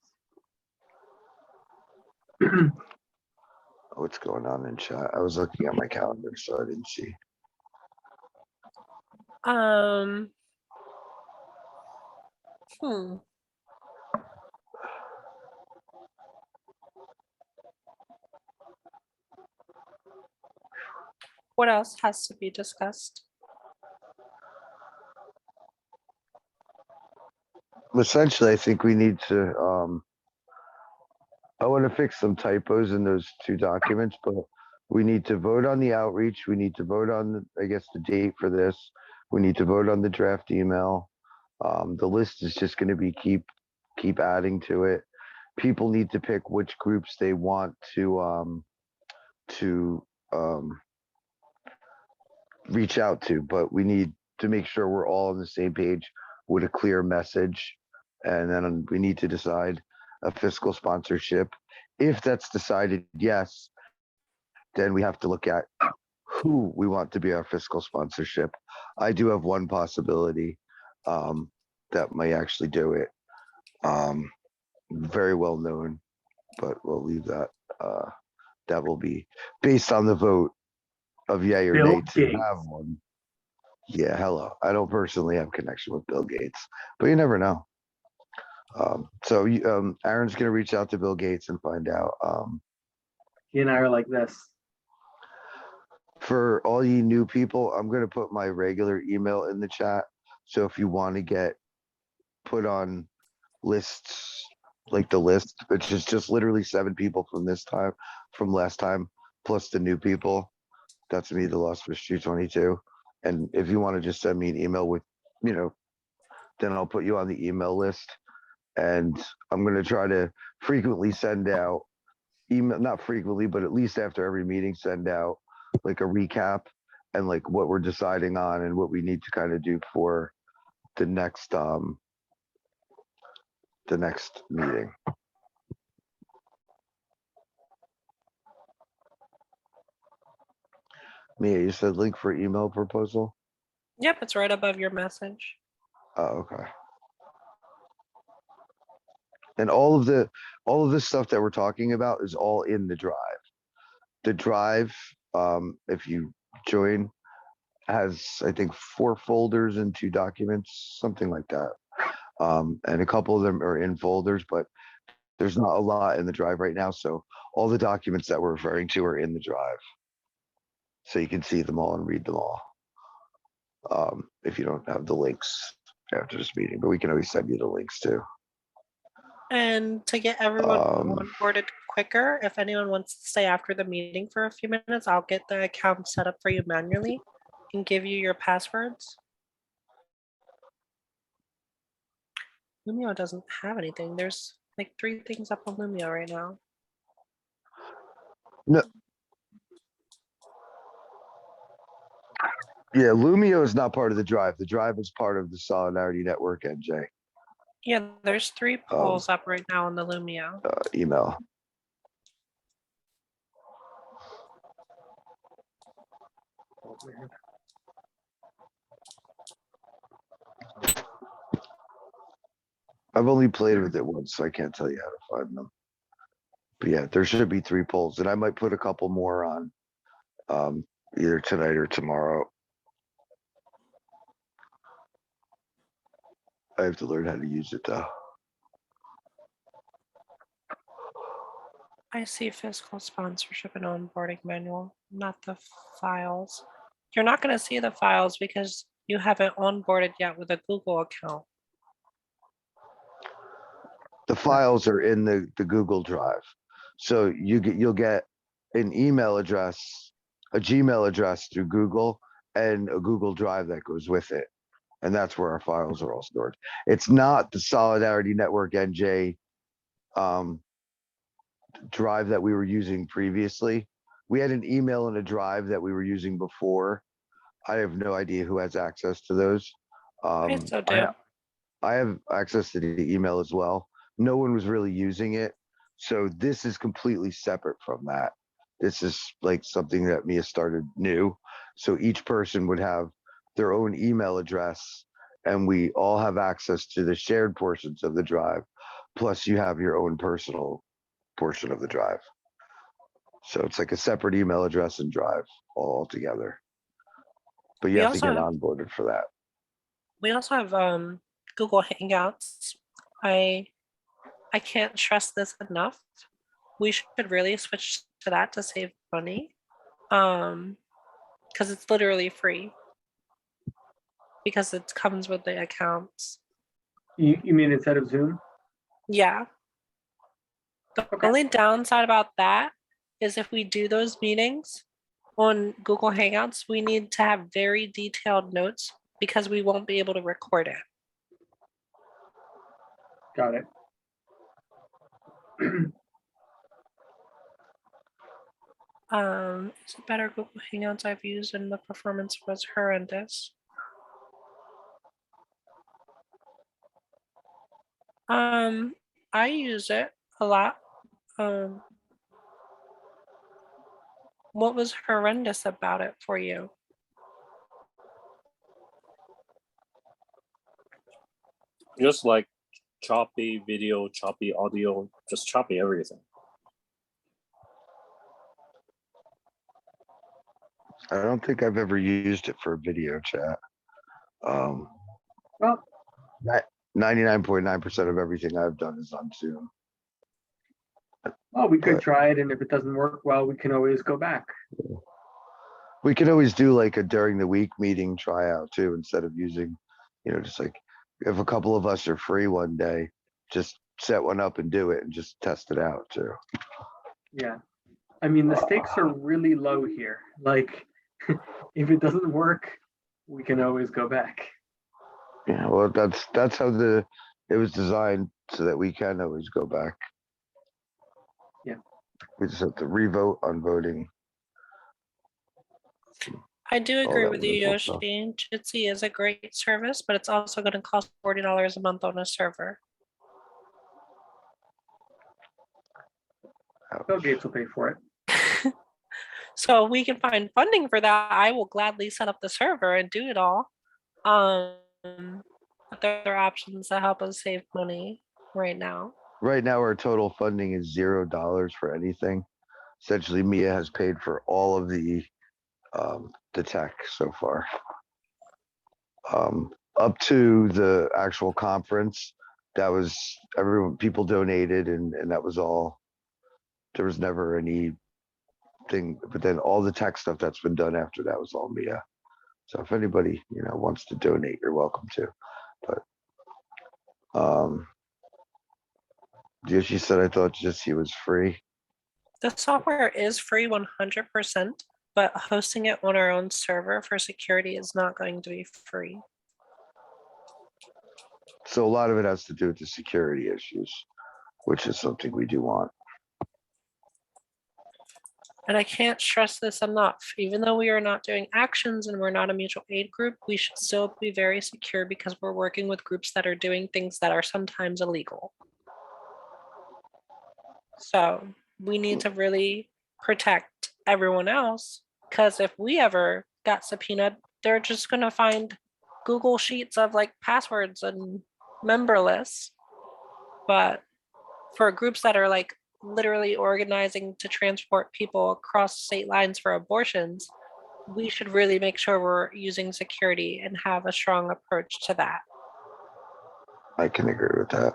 What's going on in chat? I was looking at my calendar, so I didn't see. Hmm. What else has to be discussed? Essentially, I think we need to. I want to fix some typos in those 2 documents, but we need to vote on the outreach. We need to vote on, I guess, the date for this. We need to vote on the draft email. The list is just going to be keep adding to it. People need to pick which groups they want to reach out to, but we need to make sure we're all on the same page with a clear message. And then we need to decide a fiscal sponsorship. If that's decided, yes, then we have to look at who we want to be our fiscal sponsorship. I do have one possibility that might actually do it. Very well known, but we'll leave that. That will be based on the vote of yay or Bill nay to Gates. have one. Yeah, hello. I don't personally have connection with Bill Gates, but you never know. So Aaron's gonna reach out to Bill Gates and find out. He and I are like this. For all you new people, I'm gonna put my regular email in the chat. So if you want to get put on lists, like the list, which is just literally 7 people from last time, plus the new people. That's me, the Lost Fish 222. And if you want to just send me an email with, then I'll put you on the email list. And I'm going to try to frequently send out, email, not frequently, but at least after every meeting, send out like a recap and like what we're deciding on and what we need to kind of do for the next meeting. Mia, you said link for email proposal? Yep, it's right above your message. Oh, okay. And all of this stuff that we're talking about is all in the drive. The drive, if you join, has I think 4 folders and 2 documents, something like that. And a couple of them are in folders, but there's not a lot in the drive right now. So all the documents that we're referring to are in the drive. So you can see them all and read them all. If you don't have the links after this meeting, but we can always send you the links too. And to get everyone Um, onboarded quicker, if anyone wants to stay after the meeting for a few minutes, I'll get the account set up for you manually and give you your passwords. Lumio doesn't have anything. There's like 3 things up on Lumio right now. Yeah, Lumio is not part of the drive. The drive is part of the Solidarity Network NJ Yeah, there's 3 polls up right now on the Lumio. email. I've only played with it once, so I can't tell you how to find them. But yeah, there should be 3 polls, and I might put a couple more on either tonight or tomorrow. I have to learn how to use it though. I see fiscal sponsorship and onboarding manual, not the files. You're not going to see the files because you haven't onboarded yet with a Google account. The files are in the Google Drive. So you'll get an email address, a Gmail address through Google, and a Google Drive that goes with it. And that's where our files are all stored. It's not the Solidarity Network NJ drive that we were using previously. We had an email and a drive that we were using before. I have no idea who has access to those. I so do. I have access to the email as well. No one was really using it. So this is completely separate from that. This is like something that Mia started new. So each person would have their own email address and we all have access to the shared portions of the drive. Plus you have your own personal portion of the drive. So it's like a separate email address and drive all together. But you We have to also get have- onboarded for that. We also have Google Hangouts. I can't stress this enough. We should really switch to that to save money. Because it's literally free. Because it comes with the accounts. You mean instead of Zoom? Yeah. The Okay. only downside about that is if we do those meetings on Google Hangouts, we need to have very detailed notes because we won't be able to record it. Got it. Is it better Google Hangouts I've used and the performance was horrendous? I use it a lot. What was horrendous about it for you? Just like choppy video, choppy audio, just choppy everything. I don't think I've ever used it for video chat. Well, 99.9% of everything I've done is on Zoom. well, we could But- try it, and if it doesn't work well, we can always go back. We could always do like a during the week meeting tryout too, instead of using, just like if a couple of us are free one day, just set one up and do it and just test it out too. Yeah. I mean, the stakes are really low here. Like, if it doesn't work, we can always go back. Yeah, well, that's how it was designed so that we can always go back. Yeah. We just have to revote on voting. I do all agree that with you, wonderful stuff. Yoshi. Jitsi is a great service, but it's also going to cost $40 a month on a server. Bill Gates will pay for it. So if we can find funding for that, I will gladly set up the server and do it all. But there are options that help us save money right now. Right now, our total funding is $0 for anything. Essentially, Mia has paid for all of the tech so far. Up to the actual conference, that was people donated, and that was all. There was never anything, but then all the tech stuff that's been done after that was all Mia. So if anybody wants to donate, you're welcome to. But Yoshi said I thought Jitsi was free. The software is free 100%, but hosting it on our own server for security is not going to be free. So a lot of it has to do with the security issues, which is something we do want. And I can't stress this enough. Even though we are not doing actions and we're not a mutual aid group, we should still be very secure because we're working with groups that are doing things that are sometimes illegal. So we need to really protect everyone else, because if we ever got subpoenaed, they're just going to find Google Sheets of like passwords and member lists. But for groups that are like literally organizing to transport people across state lines for abortions, we should really make sure we're using security and have a strong approach to that. I can agree with that.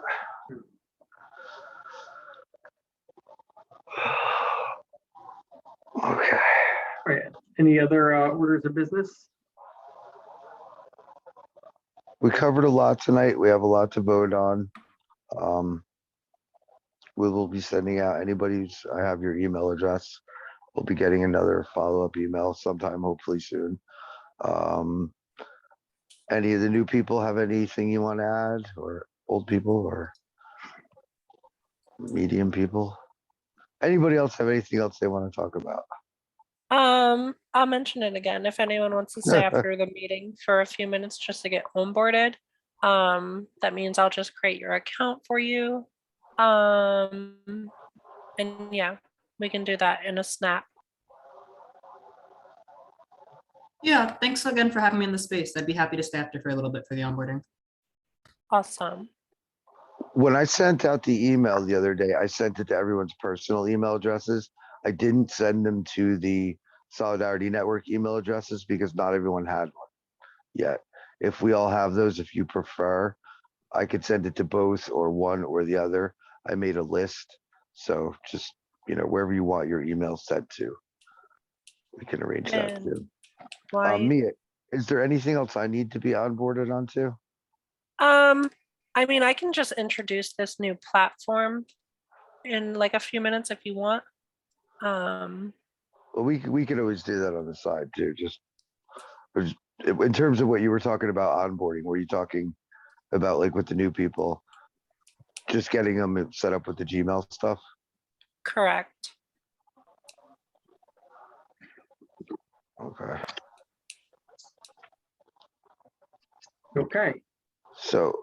Okay. All right. Any other orders of business? We covered a lot tonight. We have a lot to vote on. We will be sending out I have your email address. We'll be getting another follow-up email sometime, hopefully soon. Any of the new people have anything you want to add, or old people, or medium people? Anybody else have anything else they want to talk about? I'll mention it again if anyone wants to stay after the meeting for a few minutes just to get onboarded. That means I'll just create your account for you. And yeah, we can do that in a snap. Yeah, thanks again for having me in the space. I'd be happy to stay after for a little bit for the onboarding. Awesome. When I sent out the email the other day, I sent it to everyone's personal email addresses. I didn't send them to the Solidarity Network email addresses because not everyone had one yet. If we all have those, if you prefer, I could send it to both or one or the other. I made a list. So just, wherever you want your email sent to, we can arrange that And too. why? Mia, is there anything else I need to be onboarded onto? I mean, I can just introduce this new platform in like a few minutes if you want. Well, we could always do that on the side too. Just in terms of what you were talking about onboarding, were you talking about like with the new people, just getting them set up with the Gmail stuff? Correct. Okay. Okay. So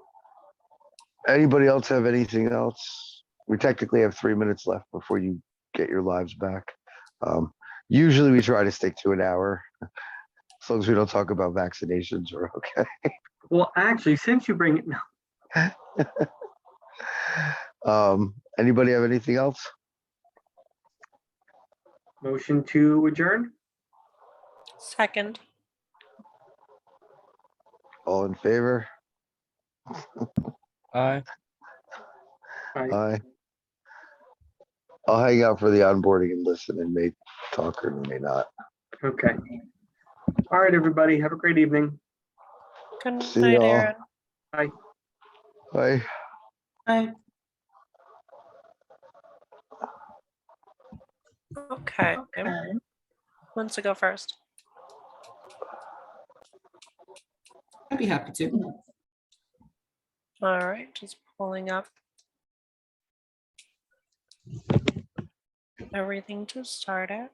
anybody else have anything else? We technically have 3 minutes left before you get your lives back. Usually we try to stick to an hour. As long as we don't talk about vaccinations, we're okay. Well, actually, since you bring it, Anybody have anything else? motion to adjourn. Second. All in favor? Aye. Aye. I'll hang out for the onboarding and listen, and may talk or may not. Okay. All right, everybody. Have a great evening. Good See night, y'all. Aaron. Bye. Bye. Okay. Who wants to go first? I'd be happy to. All right, just pulling up. everything to start it.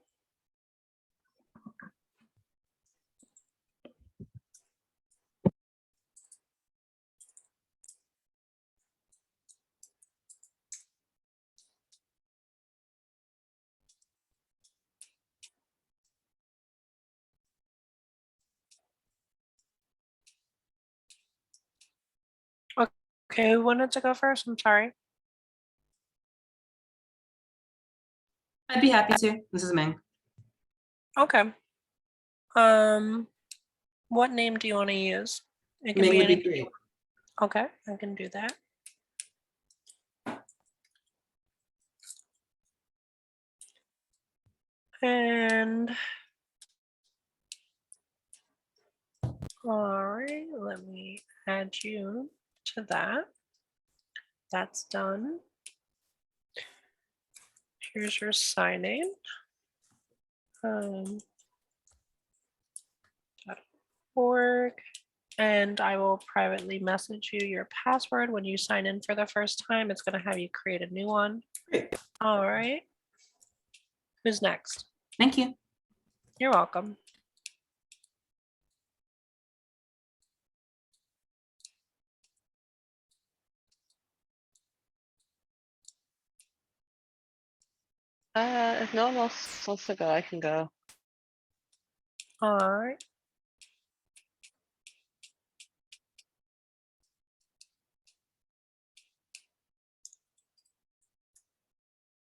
Okay, who wanted to go first? I'm sorry. I'd be happy to. This is Ming. Okay. What name do you want to use? It can Ming be would be anything. great. Okay, I can do that. And all right, let me add you to that. That's done. Here's your sign in. .org, and I will privately message you your password when you sign in for the first time. It's going to have you create a new one. Great. All right. Who's next? Thank you. You're welcome. If no one else wants to go, I can go. All right.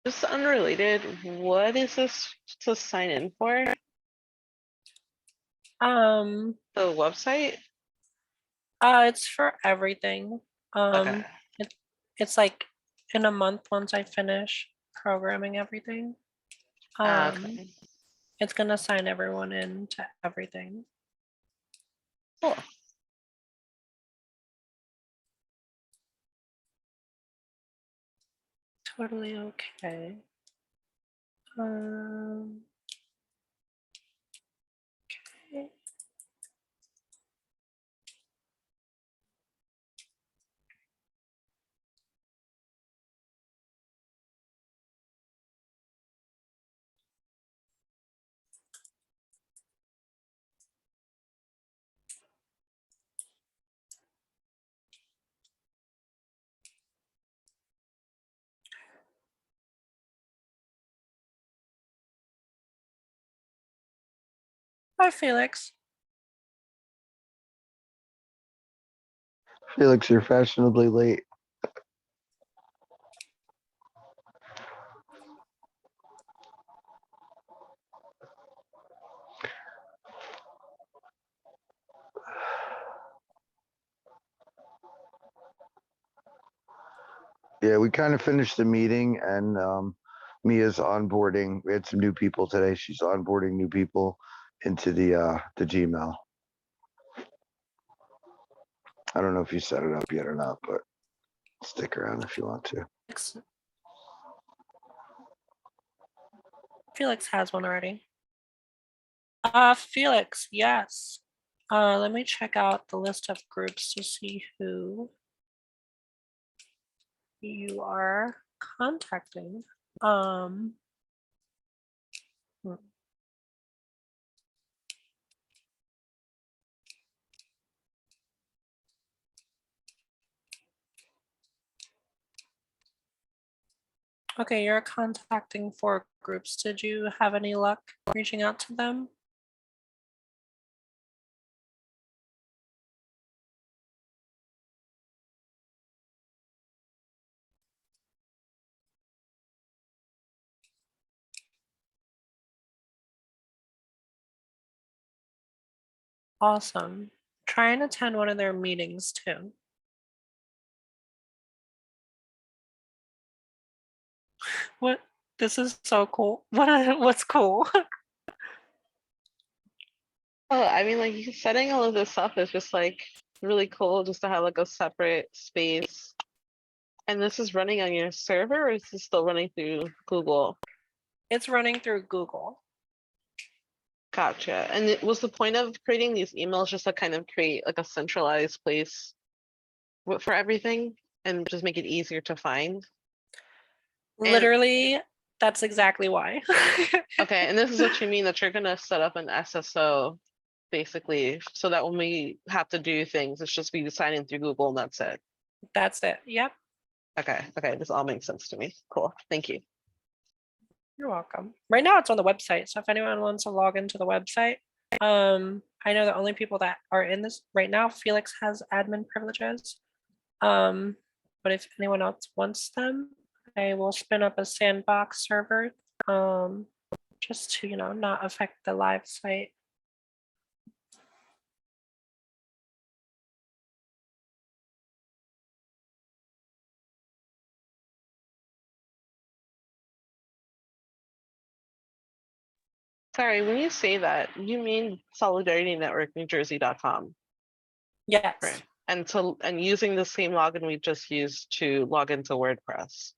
Just unrelated, what is this to sign in for? Um, The website? it's for everything. Okay. It's like in a month once I finish programming everything. Okay. It's gonna sign everyone in to everything. Cool. Totally okay. Okay. Hi, Felix. Felix, you're fashionably late. Yeah, we kind of finished the meeting and Mia's onboarding. We had some new people today. She's onboarding new people into the Gmail. I don't know if you set it up yet or not, but stick around if you want to. Felix has one already. Felix, yes. Let me check out the list of groups to see who you are contacting. Okay, you're contacting 4 groups. Did you have any luck reaching out to them? Awesome. Try and attend one of their meetings too. What? This is so cool. What's cool? Oh, I mean, like setting all of this up is just like really cool just to have like a separate space. And this is running on your server, or is this still running through Google? It's running through Google. Gotcha. And was the point of creating these emails just to kind of create like a centralized place for everything and just make it easier to find? And- Literally That's exactly why. Okay, and this is what you mean that you're gonna set up an SSO basically, so that when we have to do things, it's just we sign in through Google and that's it. That's it. Yep. Okay, this all makes sense to me. Cool, thank you. You're welcome. Right now it's on the website. So if anyone wants to log into the website, I know the only people that are in this right now, Felix has admin privileges. But if anyone else wants them, I will spin up a sandbox server, just to, not affect the live site. Sorry, when you say that, you mean Solidarity Network New Jersey.com, Yes. right? And using the same login we just used to log into WordPress.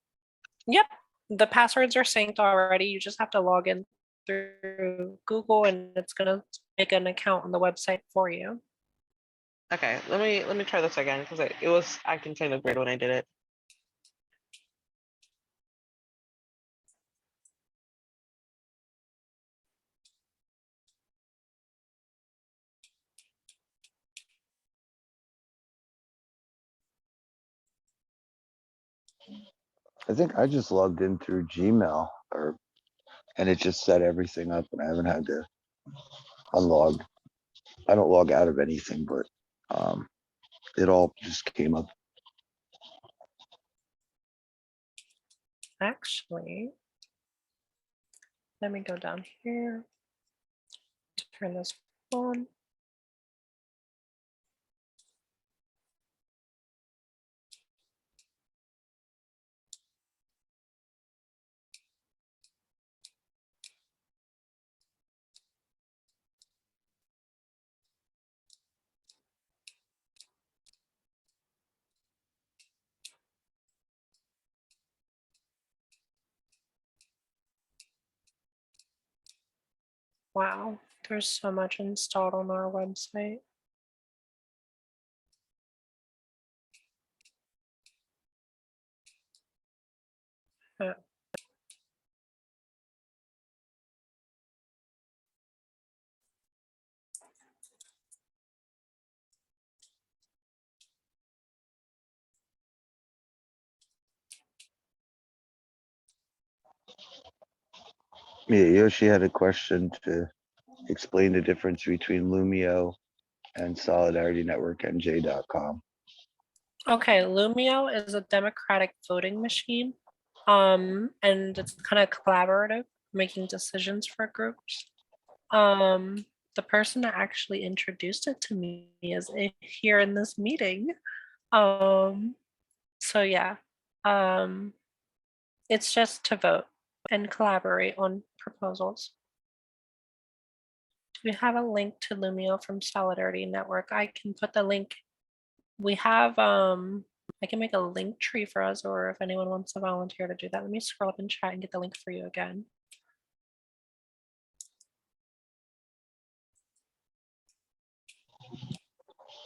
Yep. The passwords are synced already. You just have to log in through Google and it's gonna make an account on the website for you. Okay, let me try this again because it was acting kind of weird when I did it. I think I just logged in through Gmail and it just set everything up and I haven't had to unlog. I don't log out of anything, but it all just came up. Actually, let me go down here. Turn this on. Wow, there's so much installed on our website. Uh, Yeah, Yoshi had a question to explain the difference between Lumio and Solidarity Network NJ.com. Okay, Lumio is a democratic voting machine. And it's kind of collaborative, making decisions for groups. The person that actually introduced it to me is here in this meeting. So yeah, it's just to vote and collaborate on proposals. Do we have a link to Lumio from Solidarity Network? I can put the link. We have, I can make a link tree for us, or if anyone wants to volunteer to do that, let me scroll up in chat and get the link for you again.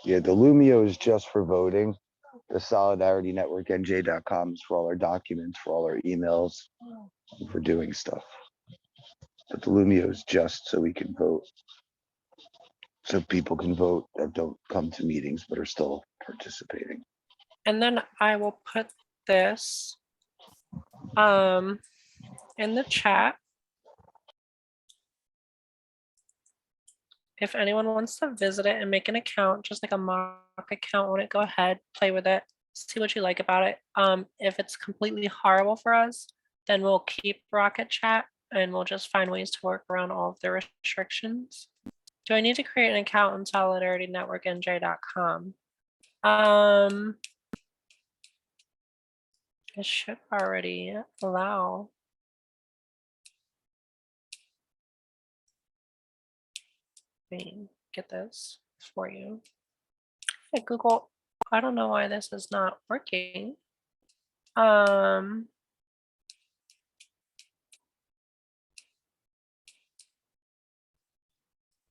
Yeah, the Lumio is just for voting. The Solidarity Network NJ.com is for all our documents, for all our emails, and for doing stuff. But the Lumio is just so we can vote. So people can vote that don't come to meetings but are still participating. And then I will put this in the chat. If anyone wants to visit it and make an account, just like a mock account on it, go ahead, play with it, see what you like about it. If it's completely horrible for us, then we'll keep Rocket Chat and we'll just find ways to work around all of the restrictions. Do I need to create an account on Solidarity Network NJ.com? It should already allow. Let me get this for you. Hey, Google, I don't know why this is not working.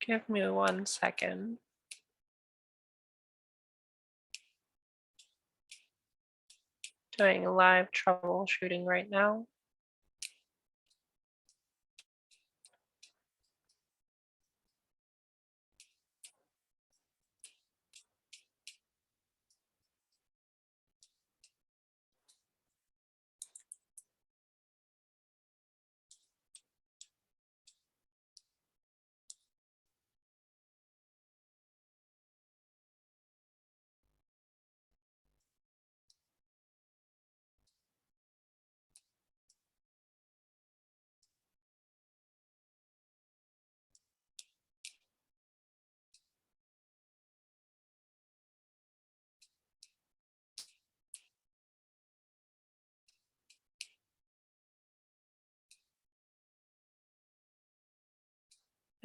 Give me 1 second. Doing live troubleshooting right now.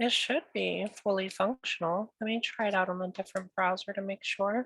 It should be fully functional. Let me try it out on a different browser to make sure.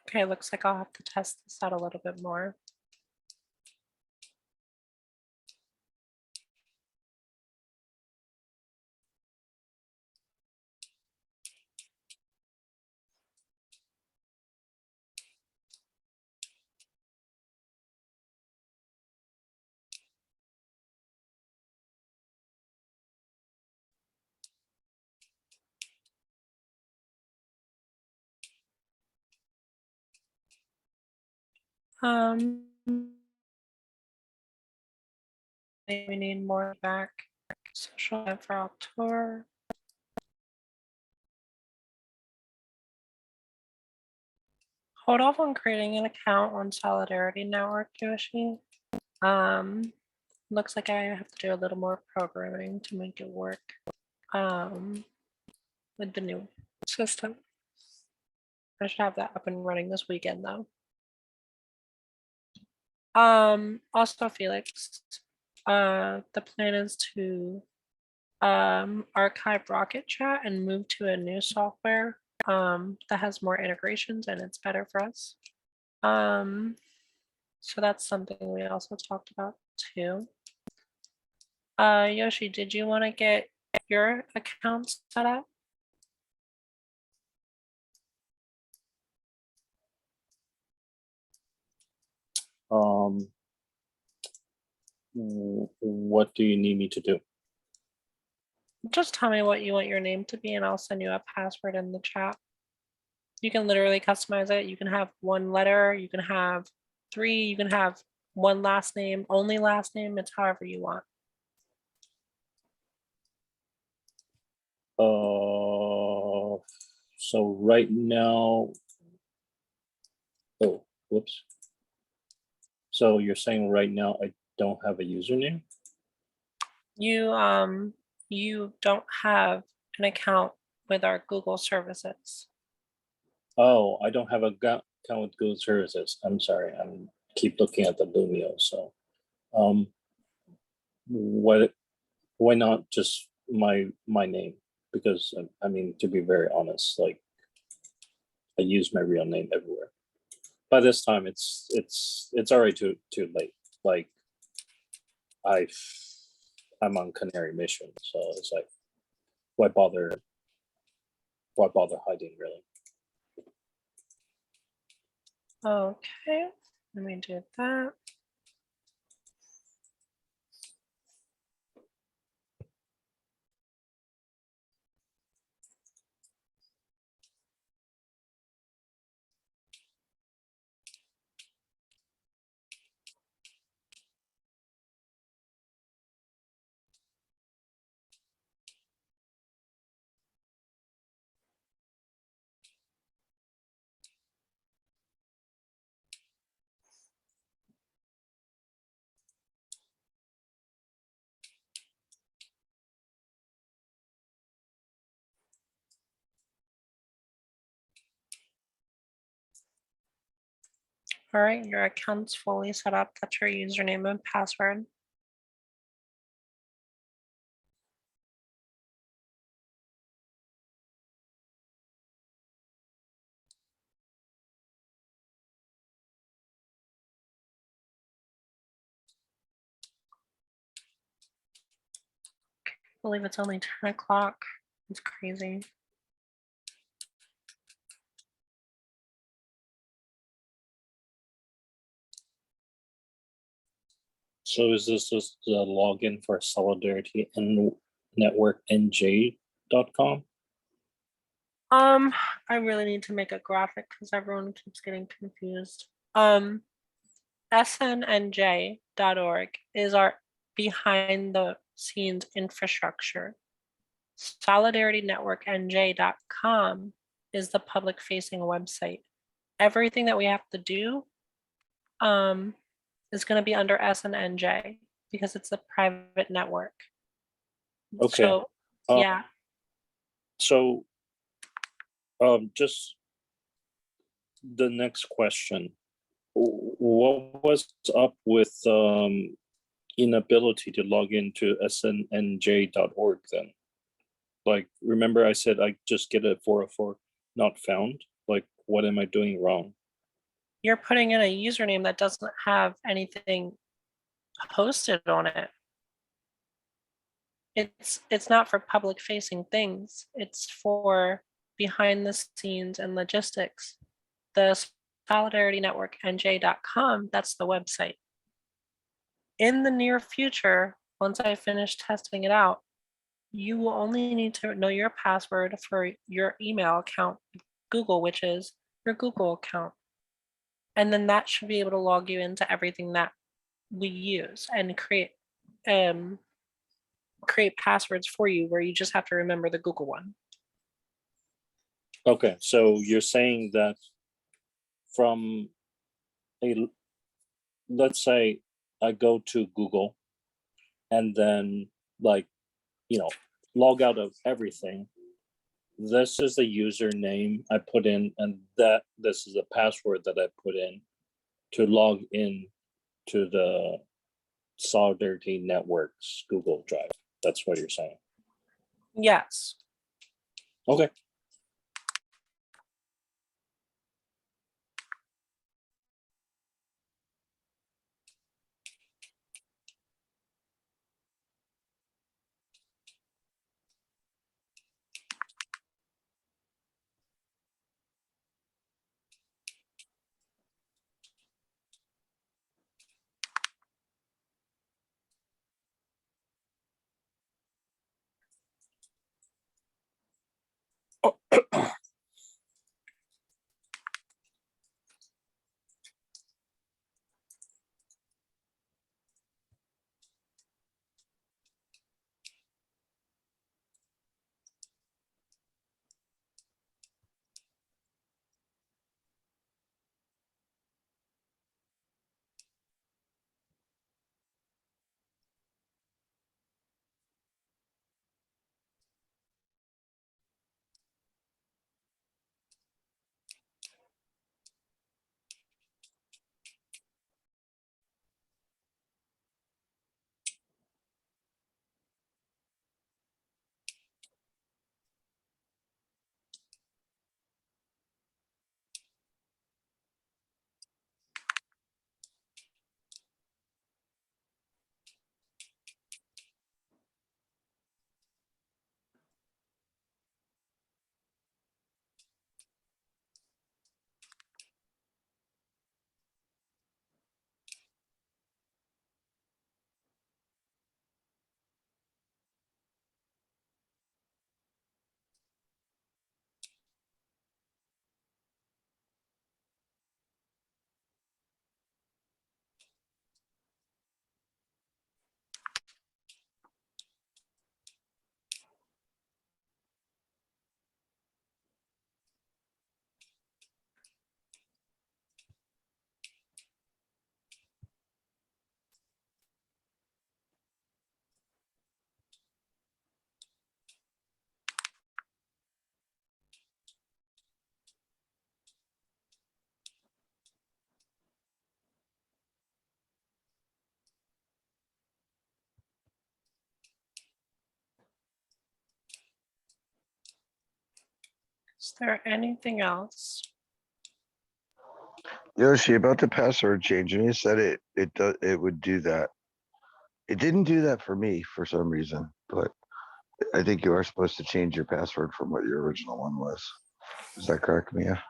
Okay, looks like I'll have to test this out a little bit more. Maybe we need more back. Social event for October. Hold off on creating an account on Solidarity Network, Yoshi. Looks like I have to do a little more programming to make it work with the new system. I should have that up and running this weekend though. Also Felix, the plan is to archive Rocket Chat and move to a new software that has more integrations and it's better for us. So that's something we also talked about too. Yoshi, did you want to get your account set up? What do you need me to do? Just tell me what you want your name to be and I'll send you a password in the chat. You can literally customize it. You can have one letter, you can have 3, you can have one last name, only last name. It's however you want. So right now, oh, whoops. So you're saying right now I don't have a username? You don't have an account with our Google services. Oh, I don't have a account with Google Services. I'm sorry. I'm keep looking at the Lumio. So, what? Why not just my name? Because I mean, to be very honest, like I use my real name everywhere. By this time, it's already too late. Like I'm on Canary mission, so it's like why bother? Why bother hiding really? Okay, let me do that. All right, your account's fully set up. That's your username and password. I believe it's only 10 o'clock. It's crazy. So is this just the login for Solidarity and Network NJ.com? I really need to make a graphic because everyone keeps getting confused. SNNJ.org is our behind the scenes infrastructure. Solidarity Network NJ.com is the public facing website. Everything that we have to do is going to be under SNNJ because it's a private network. Okay. So, yeah. So just the next question. What was up with inability to log into snnj.org then? Like, remember I said I just get a 404 not found? Like, what am I doing wrong? You're putting in a username that doesn't have anything hosted on it. It's not for public facing things. It's for behind the scenes and logistics. The Solidarity Network NJ.com, that's the website. In the near future, once I finish testing it out, you will only need to know your password for your email account, Google, which is your Google account. And then that should be able to log you into everything that we use and create passwords for you where you just have to remember the Google one. Okay, so you're saying that from let's say I go to Google and then log out of everything. This is the username I put in, and this is the password that I put in to log in to the Solidarity Network's Google Drive. That's what you're saying. Yes. Okay. Is there anything else? Yoshi, about the password change, and you said it would do that. It didn't do that for me for some reason, but I think you are supposed to change your password from what your original one was. Is that correct, Mia?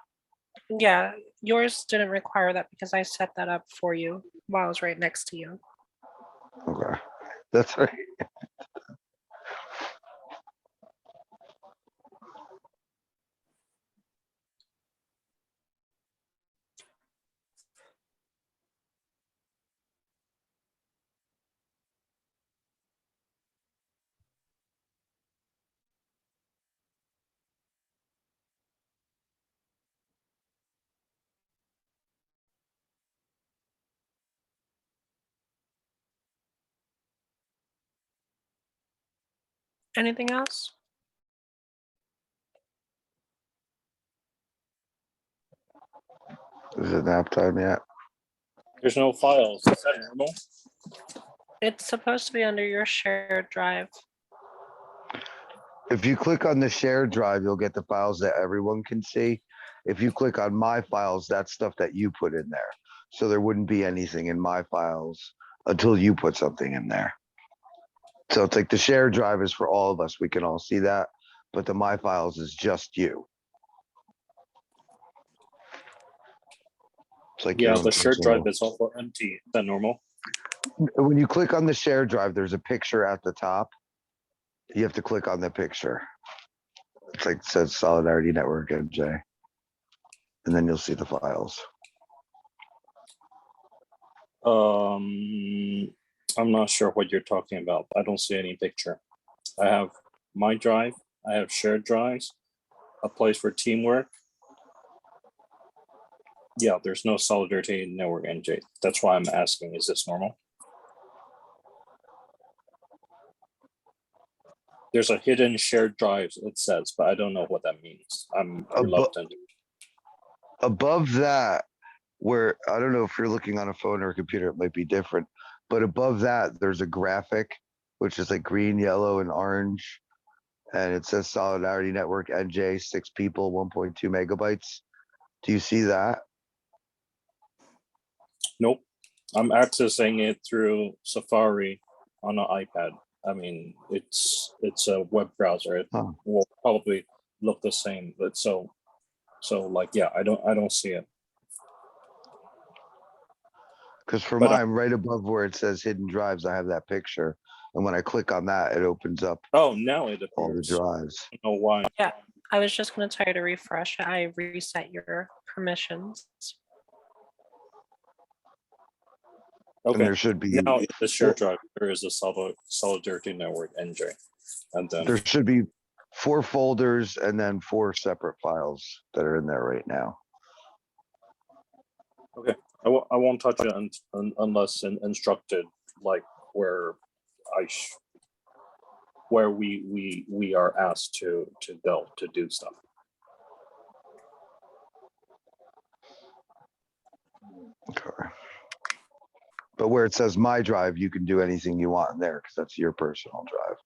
Yeah, yours didn't require that because I set that up for you while I was right next to you. Okay, that's right. Anything else? Is it nap time yet? There's no files. Is that normal? It's supposed to be under your shared drive. If you click on the shared drive, you'll get the files that everyone can see. If you click on my files, that's stuff that you put in there. So there wouldn't be anything in my files until you put something in there. So it's like the shared drive is for all of us. We can all see that, but the my files is just you. It's like your Yeah, own the shared drive personal- is also empty. Is that normal? When you click on the shared drive, there's a picture at the top. You have to click on the picture. It's like it says Solidarity Network NJ. And then you'll see the files. I'm not sure what you're talking about. I don't see any picture. I have my drive. I have shared drives, a place for teamwork. Yeah, there's no Solidarity Network NJ. That's why I'm asking, is this normal? There's a hidden shared drives, it says, but I don't know what that means. I'm reluctant. Above that, where I don't know if you're looking on a phone or a computer, it might be different. But above that, there's a graphic, which is like green, yellow, and orange. And it says Solidarity Network NJ, 6 people, 1.2 megabytes. Do you see that? Nope. I'm accessing it through Safari on an iPad. I mean, it's a web browser. It Huh. will probably look the same, but so like, yeah, I don't see it. Because for But, mine, right above where it says hidden drives, I have that picture. And when I click on that, it opens up Oh, now it all the appears. drives. I don't know why. I was just gonna tell you to refresh. I reset your permissions. And Okay. there should be Now the shared drive, there is a Solidarity Network NJ. And then there should be 4 folders and then 4 separate files that are in there right now. I won't touch it unless instructed, like where where we are asked to go to do stuff. Okay. But where it says my drive, you can do anything you want in there because that's your personal drive.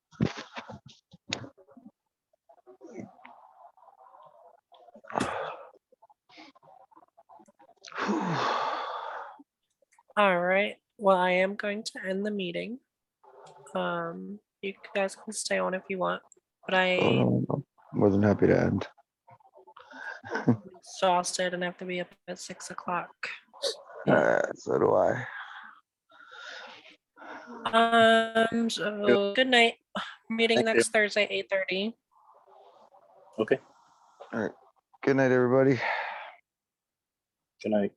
All right. Well, I am going to end the meeting. You guys can stay on if you want, but I'm more than happy to end. I'm exhausted and have to be up at 6 o'clock. So do I. So good night. Meeting Thank you. next Thursday, 8:30. Okay. Good night, everybody. Good night.